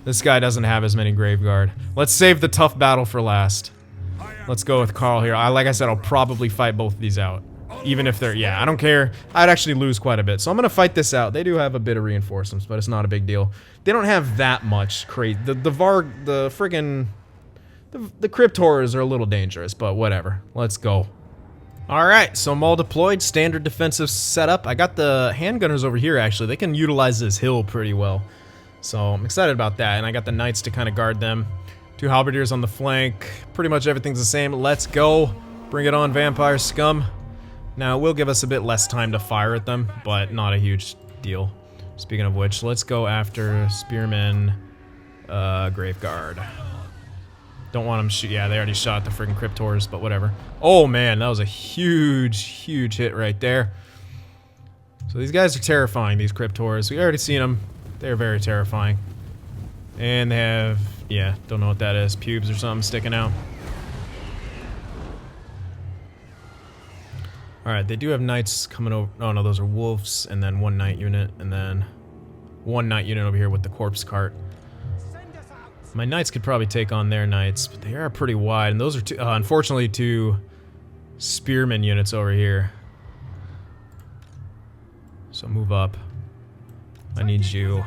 This guy doesn't have as many Graveguard. Let's save the tough battle for last. Let's go with Karl here. Like I said, I'll probably fight both of these out. Even if they're, yeah, I don't care. I'd actually lose quite a bit. So I'm going to fight this out. They do have a bit of reinforcements, but it's not a big deal. They don't have that much crazy. The crypt horrors are a little dangerous, but whatever. Let's go. Alright, so I'm all deployed. Standard defensive setup. I got the handgunners over here, actually. They can utilize this hill pretty well. So I'm excited about that. And I got the knights to kind of guard them. 2 halberdiers on the flank. Pretty much everything's the same. Let's go. Bring it on, vampire scum. Now, it will give us a bit less time to fire at them, but not a huge deal. Speaking of which, let's go after Spearman, Graveguard. Don't want them to shoot. Yeah, they already shot the friggin' Cryptors, but whatever. Oh man, that was a huge, huge hit right there. So these guys are terrifying, these Cryptors. We already seen them. They're very terrifying. And they have, yeah, don't know what that is. Pubes or something sticking out. Alright, they do have knights coming over. Oh no, those are wolves, and then 1 knight unit, and then 1 knight unit over here with the corpse cart. My knights could probably take on their knights, but they are pretty wide, and those are unfortunately 2 spearman units over here. So move up. I need you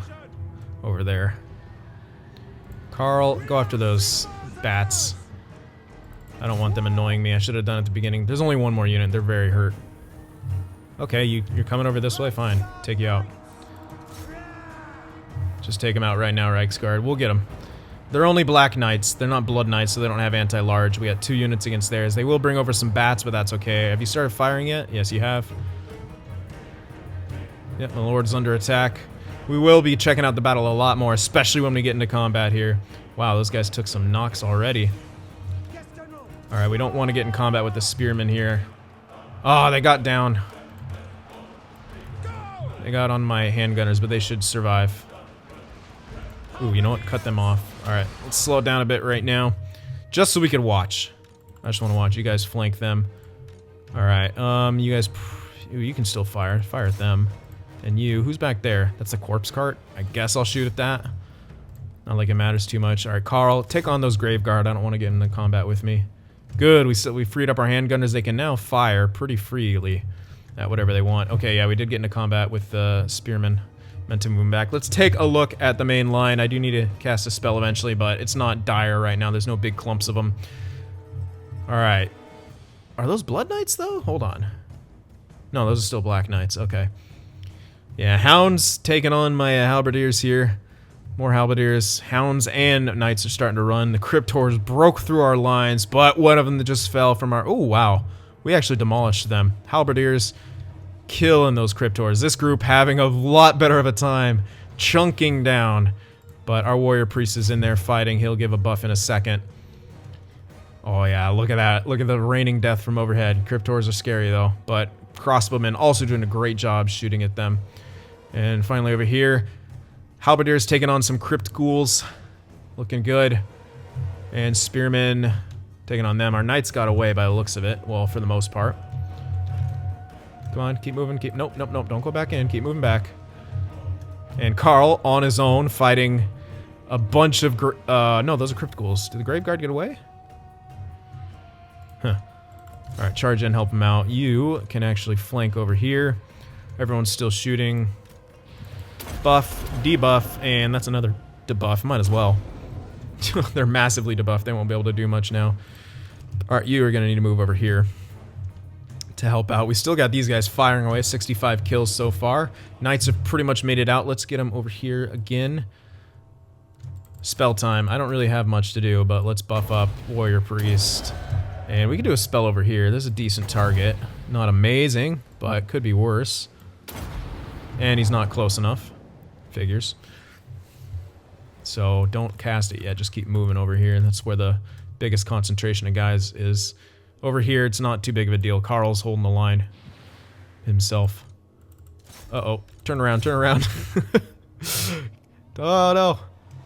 over there. Karl, go after those bats. I don't want them annoying me. I should have done it at the beginning. There's only 1 more unit. They're very hurt. Okay, you're coming over this way? Fine. Take you out. Just take them out right now, Reiksguard. We'll get them. They're only black knights. They're not blood knights, so they don't have anti-large. We got 2 units against theirs. They will bring over some bats, but that's okay. Have you started firing yet? Yes, you have. Yep, my lord's under attack. We will be checking out the battle a lot more, especially when we get into combat here. Wow, those guys took some knocks already. Alright, we don't want to get in combat with the spearmen here. Oh, they got down. They got on my handgunners, but they should survive. Ooh, you know what? Cut them off. Alright, let's slow it down a bit right now. Just so we can watch. I just want to watch. You guys flank them. Alright, you guys... Ooh, you can still fire. Fire at them. And you, who's back there? That's a corpse cart? I guess I'll shoot at that. Not like it matters too much. Alright, Karl, take on those Graveguard. I don't want to get into combat with me. Good, we freed up our handgunners. They can now fire pretty freely at whatever they want. Okay, yeah, we did get into combat with the spearmen. Meant to move them back. Let's take a look at the main line. I do need to cast a spell eventually, but it's not dire right now. There's no big clumps of them. Alright. Are those blood knights, though? Hold on. No, those are still black knights. Okay. Yeah, hounds taking on my halberdiers here. More halberdiers. Hounds and knights are starting to run. The cryptors broke through our lines, but one of them that just fell from our... Oh, wow. We actually demolished them. Halberdiers killing those cryptors. This group having a lot better of a time chunking down. But our warrior priest is in there fighting. He'll give a buff in a second. Oh, yeah. Look at that. Look at the raining death from overhead. Cryptors are scary, though. But crossbowmen also doing a great job shooting at them. And finally over here... Halberdier's taking on some crypt ghouls. Looking good. And spearmen taking on them. Our knights got away by the looks of it. Well, for the most part. Come on, keep moving. Nope, nope, nope. Don't go back in. Keep moving back. And Karl, on his own, fighting a bunch of... no, those are crypt ghouls. Did the Graveguard get away? Huh. Alright, charge in, help him out. You can actually flank over here. Everyone's still shooting. Buff, debuff, and that's another debuff. Might as well. They're massively debuffed. They won't be able to do much now. Alright, you are going to need to move over here to help out. We still got these guys firing away. 65 kills so far. Knights have pretty much made it out. Let's get them over here again. Spell time. I don't really have much to do, but let's buff up Warrior Priest. And we can do a spell over here. There's a decent target. Not amazing, but could be worse. And he's not close enough. Figures. So don't cast it yet, just keep moving over here, and that's where the biggest concentration of guys is. Over here, it's not too big of a deal. Karl's holding the line himself. Uh-oh. Turn around, turn around. Oh, no.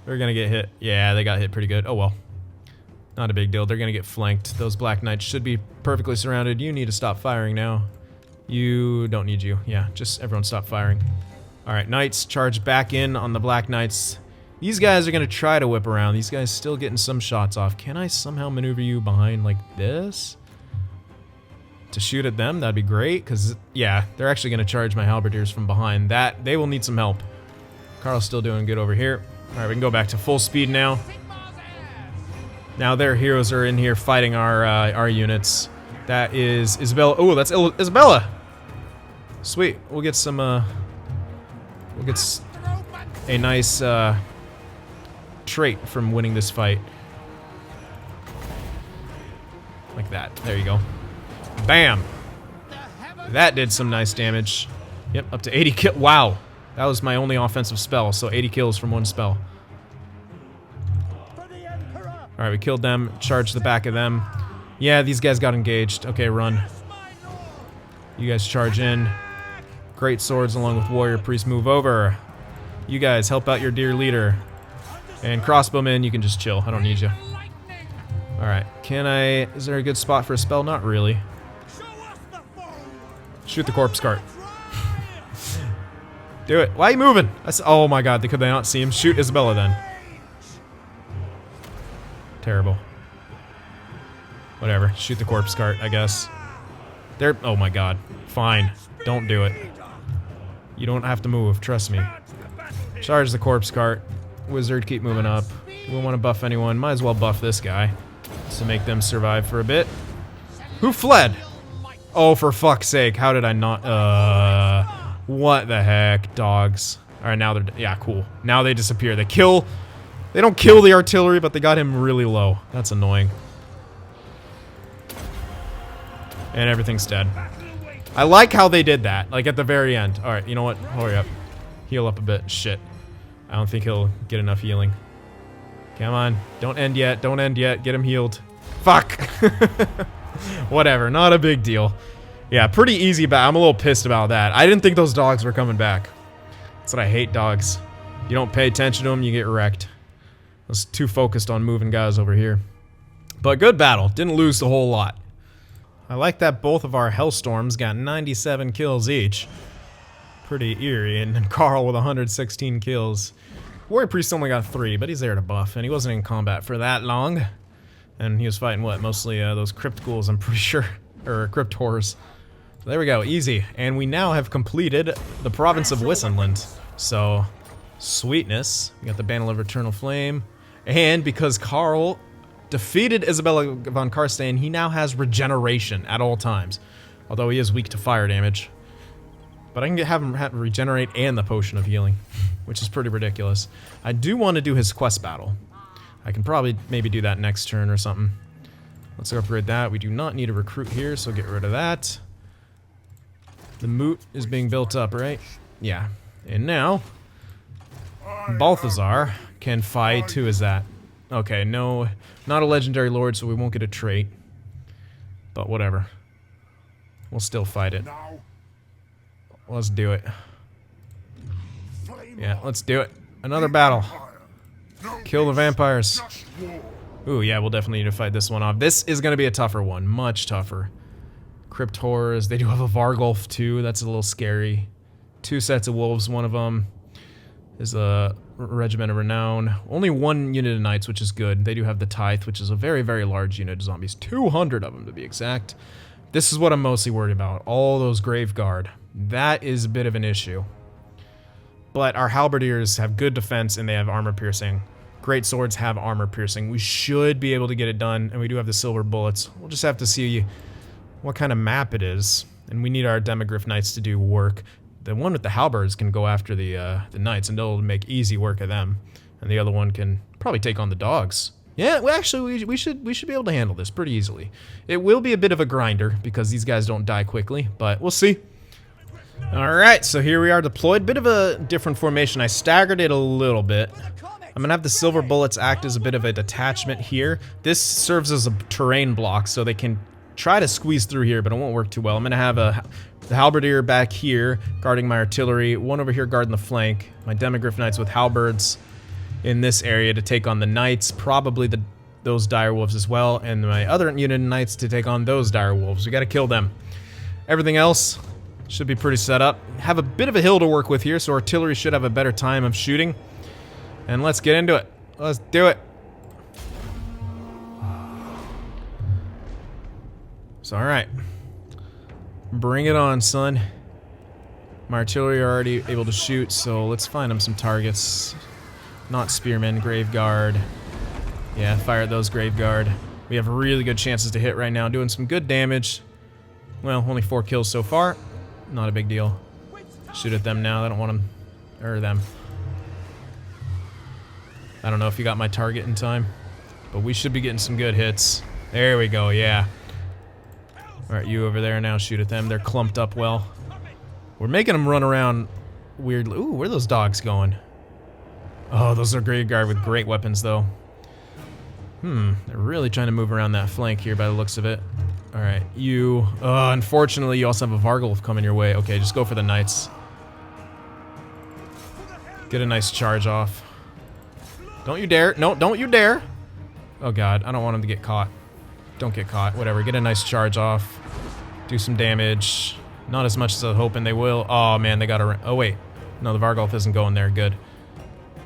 They're gonna get hit. Yeah, they got hit pretty good. Oh, well. Not a big deal. They're gonna get flanked. Those black knights should be perfectly surrounded. You need to stop firing now. You don't need you. Yeah, just everyone stop firing. Alright, knights charge back in on the black knights. These guys are going to try to whip around. These guys still getting some shots off. Can I somehow maneuver you behind like this? to shoot at them, that'd be great, because, yeah, they're actually going to charge my halberdiers from behind. They will need some help. Karl's still doing good over here. Alright, we can go back to full speed now. Now their heroes are in here fighting our units. That is Isabella. Oh, that's Isabella! Sweet. We'll get some, we'll get a nice, trait from winning this fight. Like that. There you go. Bam! That did some nice damage. Yep, up to 80 kill. Wow! That was my only offensive spell, so 80 kills from one spell. Alright, we killed them, charged the back of them. Yeah, these guys got engaged. Okay, run. You guys charge in. Great swords along with warrior priest move over. You guys help out your dear leader. And crossbowmen, you can just chill. I don't need you. Alright, is there a good spot for a spell? Not really. Shoot the corpse cart. Do it. Why are you moving? Oh my god, could they not see him? Shoot Isabella then. Terrible. Whatever. Shoot the corpse cart, I guess. Oh my god. Fine. Don't do it. You don't have to move, trust me. Charge the corpse cart. Wizard, keep moving up. We don't want to buff anyone. Might as well buff this guy. To make them survive for a bit. Who fled? Oh, for fuck's sake. How did I not... What the heck, dogs. Alright, now they're... Yeah, cool. Now they disappear. They don't kill the artillery, but they got him really low. That's annoying. And everything's dead. I like how they did that, like at the very end. Alright, you know what? Hurry up. Heal up a bit. Shit. I don't think he'll get enough healing. Come on. Don't end yet. Don't end yet. Get him healed. Fuck! Whatever. Not a big deal. Yeah, pretty easy back. I'm a little pissed about that. I didn't think those dogs were coming back. That's what I hate, dogs. You don't pay attention to them, you get wrecked. I was too focused on moving guys over here. But good battle. Didn't lose the whole lot. I like that both of our Hellstorms got 97 kills each. Pretty eerie. And Karl with 116 kills. Warrior Priest only got 3, but he's there to buff. And he wasn't in combat for that long. And he was fighting, what, mostly those Crypt Ghouls, I'm pretty sure. Or Crypt Horrors. So there we go, easy. And we now have completed the province of Wissenland. So, sweetness. We got the Banner of Eternal Flame. And because Karl defeated Isabella von Carstein, he now has regeneration at all times. Although he is weak to fire damage. But I can have him regenerate and the potion of healing. Which is pretty ridiculous. I do want to do his quest battle. I can probably maybe do that next turn or something. Let's upgrade that. We do not need a recruit here, so get rid of that. The moot is being built up, right? Yeah. And now, Balthazar can fight. Who is that? Okay, no, not a legendary lord, so we won't get a trait. But whatever. We'll still fight it. Let's do it. Yeah, let's do it. Another battle. Kill the vampires. Ooh, yeah, we'll definitely need to fight this one off. This is going to be a tougher one. Much tougher. Crypt Horrors. They do have a Vargulf, too. That's a little scary. 2 sets of wolves. One of them is a Regiment of Renown. Only 1 unit of knights, which is good. They do have the Tithe, which is a very, very large unit of zombies. 200 of them, to be exact. This is what I'm mostly worried about. All those Grave Guard. That is a bit of an issue. But our halberdiers have good defense, and they have armor piercing. Great swords have armor piercing. We should be able to get it done, and we do have the silver bullets. We'll just have to see what kind of map it is. And we need our Demogryph Knights to do work. The one with the halberds can go after the knights, and they'll make easy work of them. And the other one can probably take on the dogs. Yeah, well, actually, we should be able to handle this pretty easily. It will be a bit of a grinder, because these guys don't die quickly, but we'll see. Alright, so here we are deployed. Bit of a different formation. I staggered it a little bit. I'm gonna have the silver bullets act as a bit of a detachment here. This serves as a terrain block, so they can try to squeeze through here, but it won't work too well. I'm gonna have the halberdier back here, guarding my artillery, one over here guarding the flank, my Demogryph Knights with halberds in this area to take on the knights, probably those direwolves as well, and my other unit of knights to take on those direwolves. We gotta kill them. Everything else should be pretty set up. Have a bit of a hill to work with here, so artillery should have a better time of shooting. And let's get into it. Let's do it. So, alright. Bring it on, son. My artillery are already able to shoot, so let's find them some targets. Not spearmen, grave guard. Yeah, fire at those grave guard. We have really good chances to hit right now, doing some good damage. Well, only 4 kills so far. Not a big deal. Shoot at them now. I don't want them, or them. I don't know if you got my target in time, but we should be getting some good hits. There we go, yeah. Alright, you over there now, shoot at them. They're clumped up well. We're making them run around weirdly. Ooh, where are those dogs going? Oh, those are grave guard with great weapons, though. They're really trying to move around that flank here by the looks of it. Alright, you... unfortunately, you also have a Vargulf coming your way. Okay, just go for the knights. Get a nice charge off. Don't you dare. No, don't you dare. Oh god, I don't want him to get caught. Don't get caught. Whatever, get a nice charge off. Do some damage. Not as much as I was hoping they will. Oh man, they got a... Oh wait. No, the Vargulf isn't going there. Good.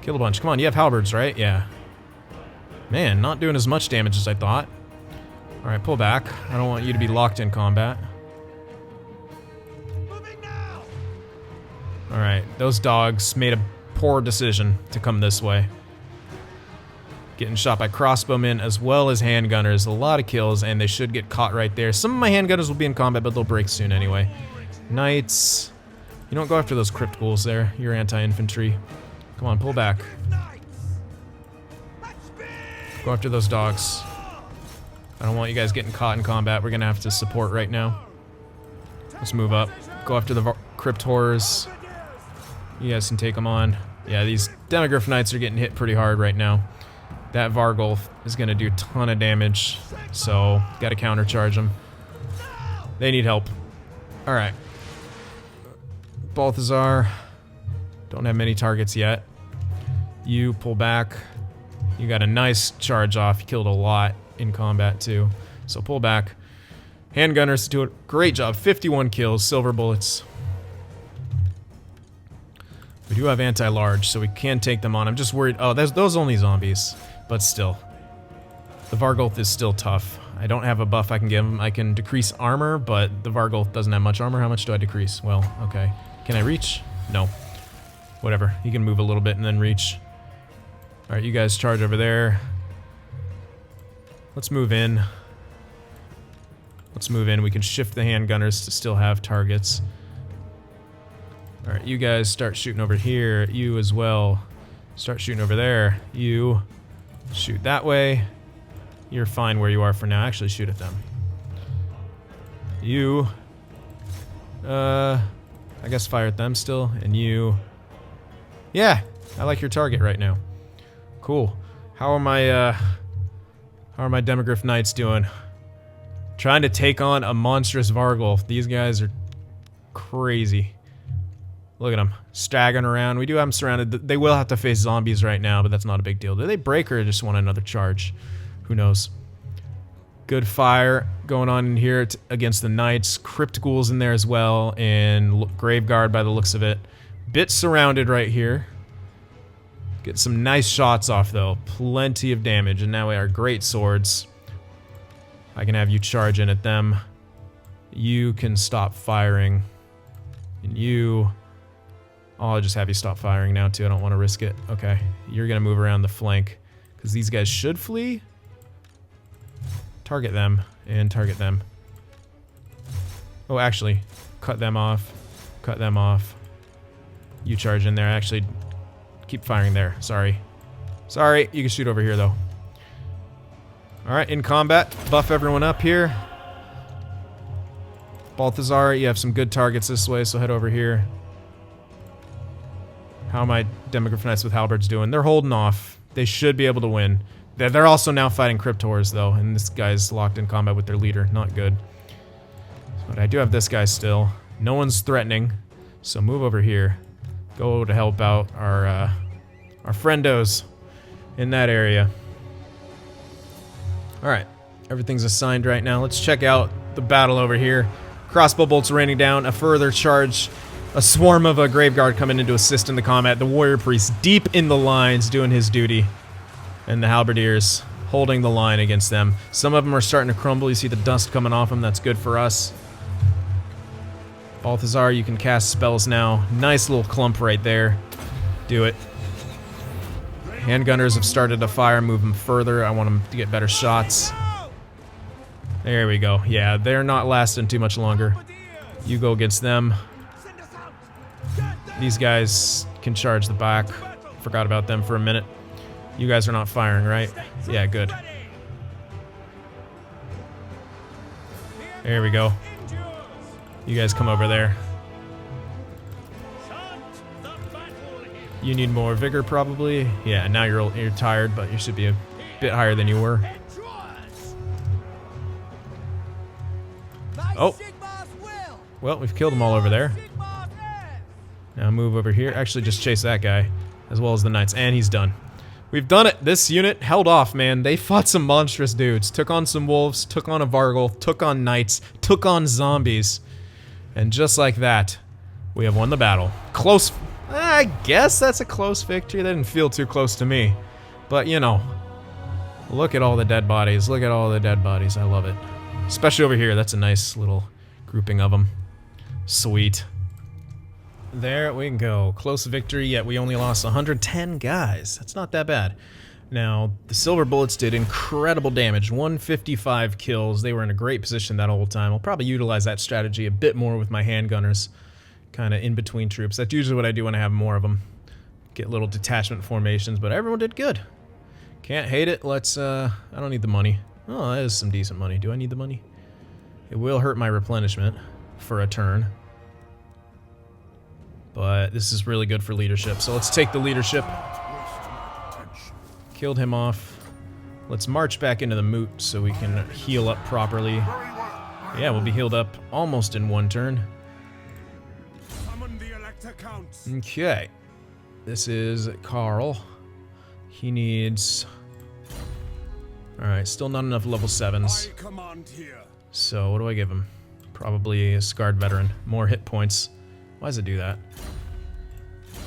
Kill a bunch. Come on, you have halberds, right? Yeah. Man, not doing as much damage as I thought. Alright, pull back. I don't want you to be locked in combat. Alright, those dogs made a poor decision to come this way. Getting shot by crossbowmen as well as handgunners. A lot of kills, and they should get caught right there. Some of my handgunners will be in combat, but they'll break soon anyway. Knights. You don't go after those crypt ghouls there. You're anti-infantry. Come on, pull back. Go after those dogs. I don't want you guys getting caught in combat. We're gonna have to support right now. Let's move up. Go after the crypt horrors. You guys can take them on. Yeah, these Demogryph Knights are getting hit pretty hard right now. That Vargulf is gonna do a ton of damage, so gotta countercharge them. They need help. Alright. Balthazar. Don't have many targets yet. You pull back. You got a nice charge off. You killed a lot in combat too. So pull back. Handgunners do a great job. 51 kills, silver bullets. We do have anti-large, so we can take them on. I'm just worried. Oh, those only zombies. But still. The Vargulf is still tough. I don't have a buff I can give him. I can decrease armor, but the Vargulf doesn't have much armor. How much do I decrease? Well, okay. Can I reach? No. Whatever. He can move a little bit and then reach. Alright, you guys charge over there. Let's move in. Let's move in. We can shift the handgunners to still have targets. Alright, you guys start shooting over here. You as well. Start shooting over there. You shoot that way. You're fine where you are for now. Actually, shoot at them. You... I guess fire at them still. And you... Yeah! I like your target right now. Cool. How are my Demogryph Knights doing? Trying to take on a monstrous Vargulf. These guys are crazy. Look at them. Staggering around. We do have them surrounded. They will have to face zombies right now, but that's not a big deal. Do they break or just want another charge? Who knows? Good fire going on in here against the Knights. Crypt Ghouls in there as well. And Grave Guard by the looks of it. Bit surrounded right here. Get some nice shots off though. Plenty of damage. And now we are great swords. I can have you charge in at them. You can stop firing. And you... Oh, I'll just have you stop firing now too. I don't want to risk it. Okay. You're going to move around the flank. Because these guys should flee. Target them. And target them. Oh, actually. Cut them off. Cut them off. You charge in there. Actually, keep firing there. Sorry. Sorry. You can shoot over here though. Alright, in combat. Buff everyone up here. Balthazar, you have some good targets this way, so head over here. How are my Demogryph Knights with halberds doing? They're holding off. They should be able to win. They're also now fighting Cryptors, though, and this guy's locked in combat with their leader. Not good. But I do have this guy still. No one's threatening, so move over here. Go to help out our friendos in that area. Alright, everything's assigned right now. Let's check out the battle over here. Crossbow bolts raining down, a further charge. A swarm of a Grave Guard coming in to assist in the combat. The Warrior Priest deep in the lines doing his duty. And the Halberdiers holding the line against them. Some of them are starting to crumble. You see the dust coming off them. That's good for us. Balthazar, you can cast spells now. Nice little clump right there. Do it. Handgunners have started to fire, move them further. I want them to get better shots. There we go. Yeah, they're not lasting too much longer. You go against them. These guys can charge the back. Forgot about them for a minute. You guys are not firing, right? Yeah, good. There we go. You guys come over there. You need more vigor, probably. Yeah, now you're tired, but you should be a bit higher than you were. Oh. Well, we've killed them all over there. Now move over here. Actually, just chase that guy, as well as the knights. And he's done. We've done it. This unit held off, man. They fought some monstrous dudes. Took on some wolves, took on a Vargal, took on knights, took on zombies. And just like that, we have won the battle. Close. I guess that's a close victory. That didn't feel too close to me. But, you know, look at all the dead bodies. Look at all the dead bodies. I love it. Especially over here. That's a nice little grouping of them. Sweet. There we go. Close victory, yet we only lost 110 guys. That's not that bad. Now, the silver bullets did incredible damage. 155 kills. They were in a great position that whole time. I'll probably utilize that strategy a bit more with my handgunners. Kind of in between troops. That's usually what I do when I have more of them. Get little detachment formations, but everyone did good. Can't hate it. Let's, I don't need the money. Oh, that is some decent money. Do I need the money? It will hurt my replenishment for a turn. But this is really good for leadership. So let's take the leadership. Killed him off. Let's march back into the moot so we can heal up properly. Yeah, we'll be healed up almost in one turn. Okay. This is Karl. He needs... Alright, still not enough level 7s. So what do I give him? Probably a scarred veteran. More hit points. Why does it do that?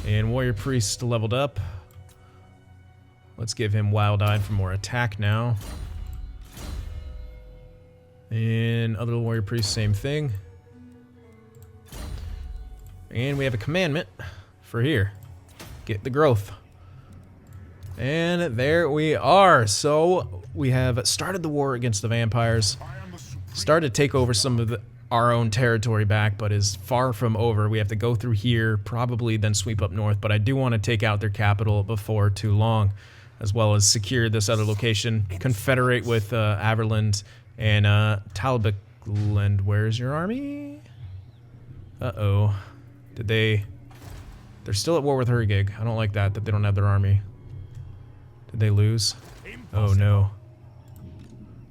And warrior priest leveled up. Let's give him wild-eyed for more attack now. And other warrior priest, same thing. And we have a commandment for here. Get the growth. And there we are. So we have started the war against the vampires. Started to take over some of our own territory back, but is far from over. We have to go through here, probably then sweep up north, but I do want to take out their capital before too long, as well as secure this other location, confederate with Averland and Talbotland. Where's your army? Uh-oh. Did they... They're still at war with Hergig. I don't like that they don't have their army. Did they lose? Oh no.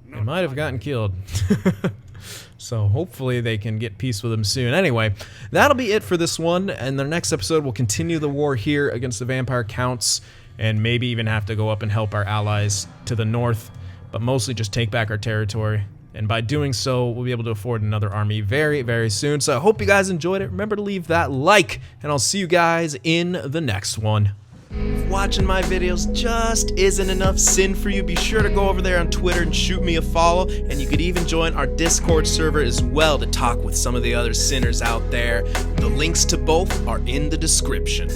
They might have gotten killed. So hopefully they can get peace with them soon. Anyway, that'll be it for this one. And the next episode, we'll continue the war here against the vampire counts, and maybe even have to go up and help our allies to the north, but mostly just take back our territory. And by doing so, we'll be able to afford another army very, very soon. So I hope you guys enjoyed it. Remember to leave that like, and I'll see you guys in the next one. If watching my videos just isn't enough sin for you, be sure to go over there on Twitter and shoot me a follow, and you could even join our Discord server as well to talk with some of the other sinners out there. The links to both are in the description.